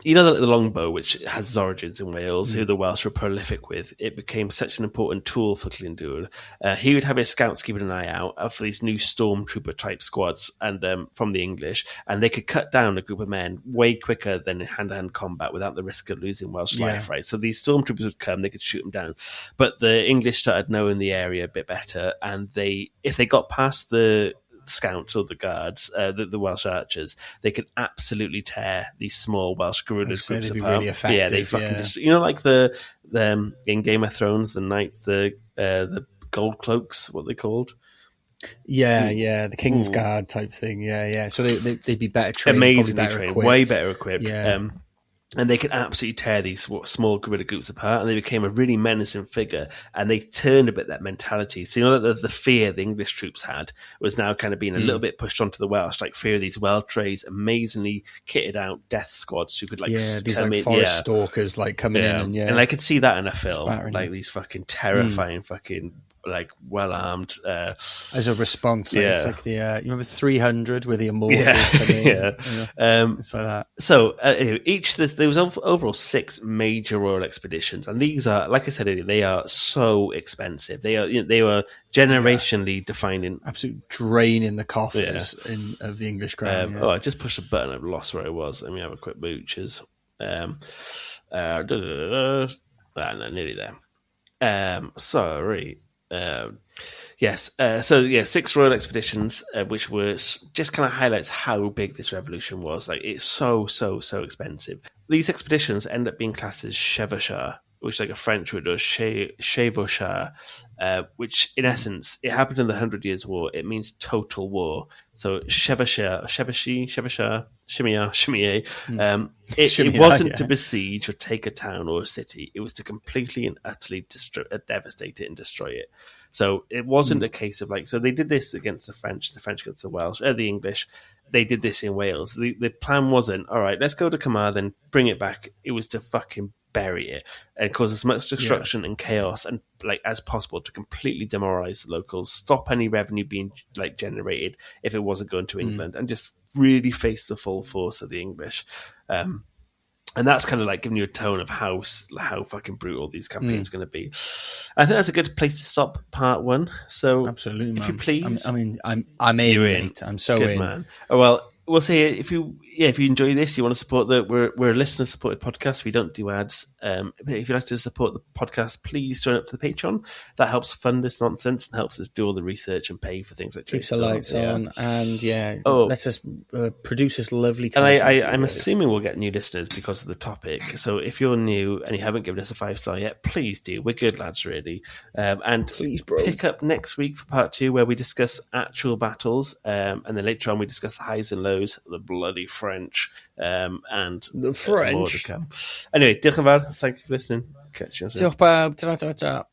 the longbow, which has its origins in Wales, who the Welsh were prolific with, it became such an important tool for Glyndwr. He would have his scouts keeping an eye out for these new stormtrooper type squads and from the English, and they could cut down a group of men way quicker than in hand-to-hand combat without the risk of losing Welsh life, right? So these stormtroopers would come, they could shoot them down. But the English started knowing the area a bit better, and if they got past the scouts or the guards, the Welsh archers, they could absolutely tear these small Welsh guerrilla groups apart. Really effective, yeah, they fucking just, like the in Game of Thrones, the knights, the gold cloaks, what they called. Yeah, the King's Guard type thing. Yeah. So they'd be better trained, amazingly better trained, equipped. way better equipped. Yeah. And they could absolutely tear these small guerrilla groups apart, and they became a really menacing figure. And they turned a bit that mentality. So the fear the English troops had was now kind of being a little bit pushed onto the Welsh, fear of these Weltrays, amazingly kitted out death squads who could these forest stalkers coming in, and I could see that in a film, these fucking terrifying fucking well armed as a response. It's like the you remember 300 where the immortals come in, it's like that. So anyway, there was overall 6 major royal expeditions, and these are, like I said earlier, they are so expensive. They were generationally defining, absolute draining the coffers of the English crown. I just pushed a button, I've lost where I was. Let me have a quick mooches. Nearly there. Sorry. Yes. 6 royal expeditions, which was just kind of highlights how big this revolution was. It's so expensive. These expeditions end up being classed as chevauchés, which is a French word, or chevauchés, which in essence, it happened in the 100 Years' War. It means total war. So chevauchés, it wasn't to besiege or take a town or a city. It was to completely and utterly devastate it and destroy it. So it wasn't a case of so they did this against the French against the Welsh, the English. They did this in Wales. The plan wasn't, all right, let's go to Carmarthen, bring it back. It was to fucking bury it and cause as much destruction and chaos and as possible to completely demoralize the locals, stop any revenue being generated if it wasn't going to England, and just really face the full force of the English. And that's kind of giving you a tone of how fucking brutal these campaigns are going to be. I think that's a good place to stop part 1. So absolutely, if you please, I'm in, mate. I'm so good, in. Man. Well, we'll see if you enjoy this, you want to support we're a listener supported podcast. We don't do ads. But if you'd like to support the podcast, please join up to the Patreon. That helps fund this nonsense and helps us do all the research and pay for things like keeps the lights on, and lets us produce this lovely content. And I'm assuming we'll get new listeners because of the topic. So if you're new and you haven't given us a 5-star yet, please do. We're good lads, really. And please, bro, pick up next week for part 2, where we discuss actual battles, and then later on we discuss the highs and lows of the bloody French, and the French. Anyway, diolch yn fawr. Thank you for listening. Catch you soon. Diolch bawb. Ta-ra.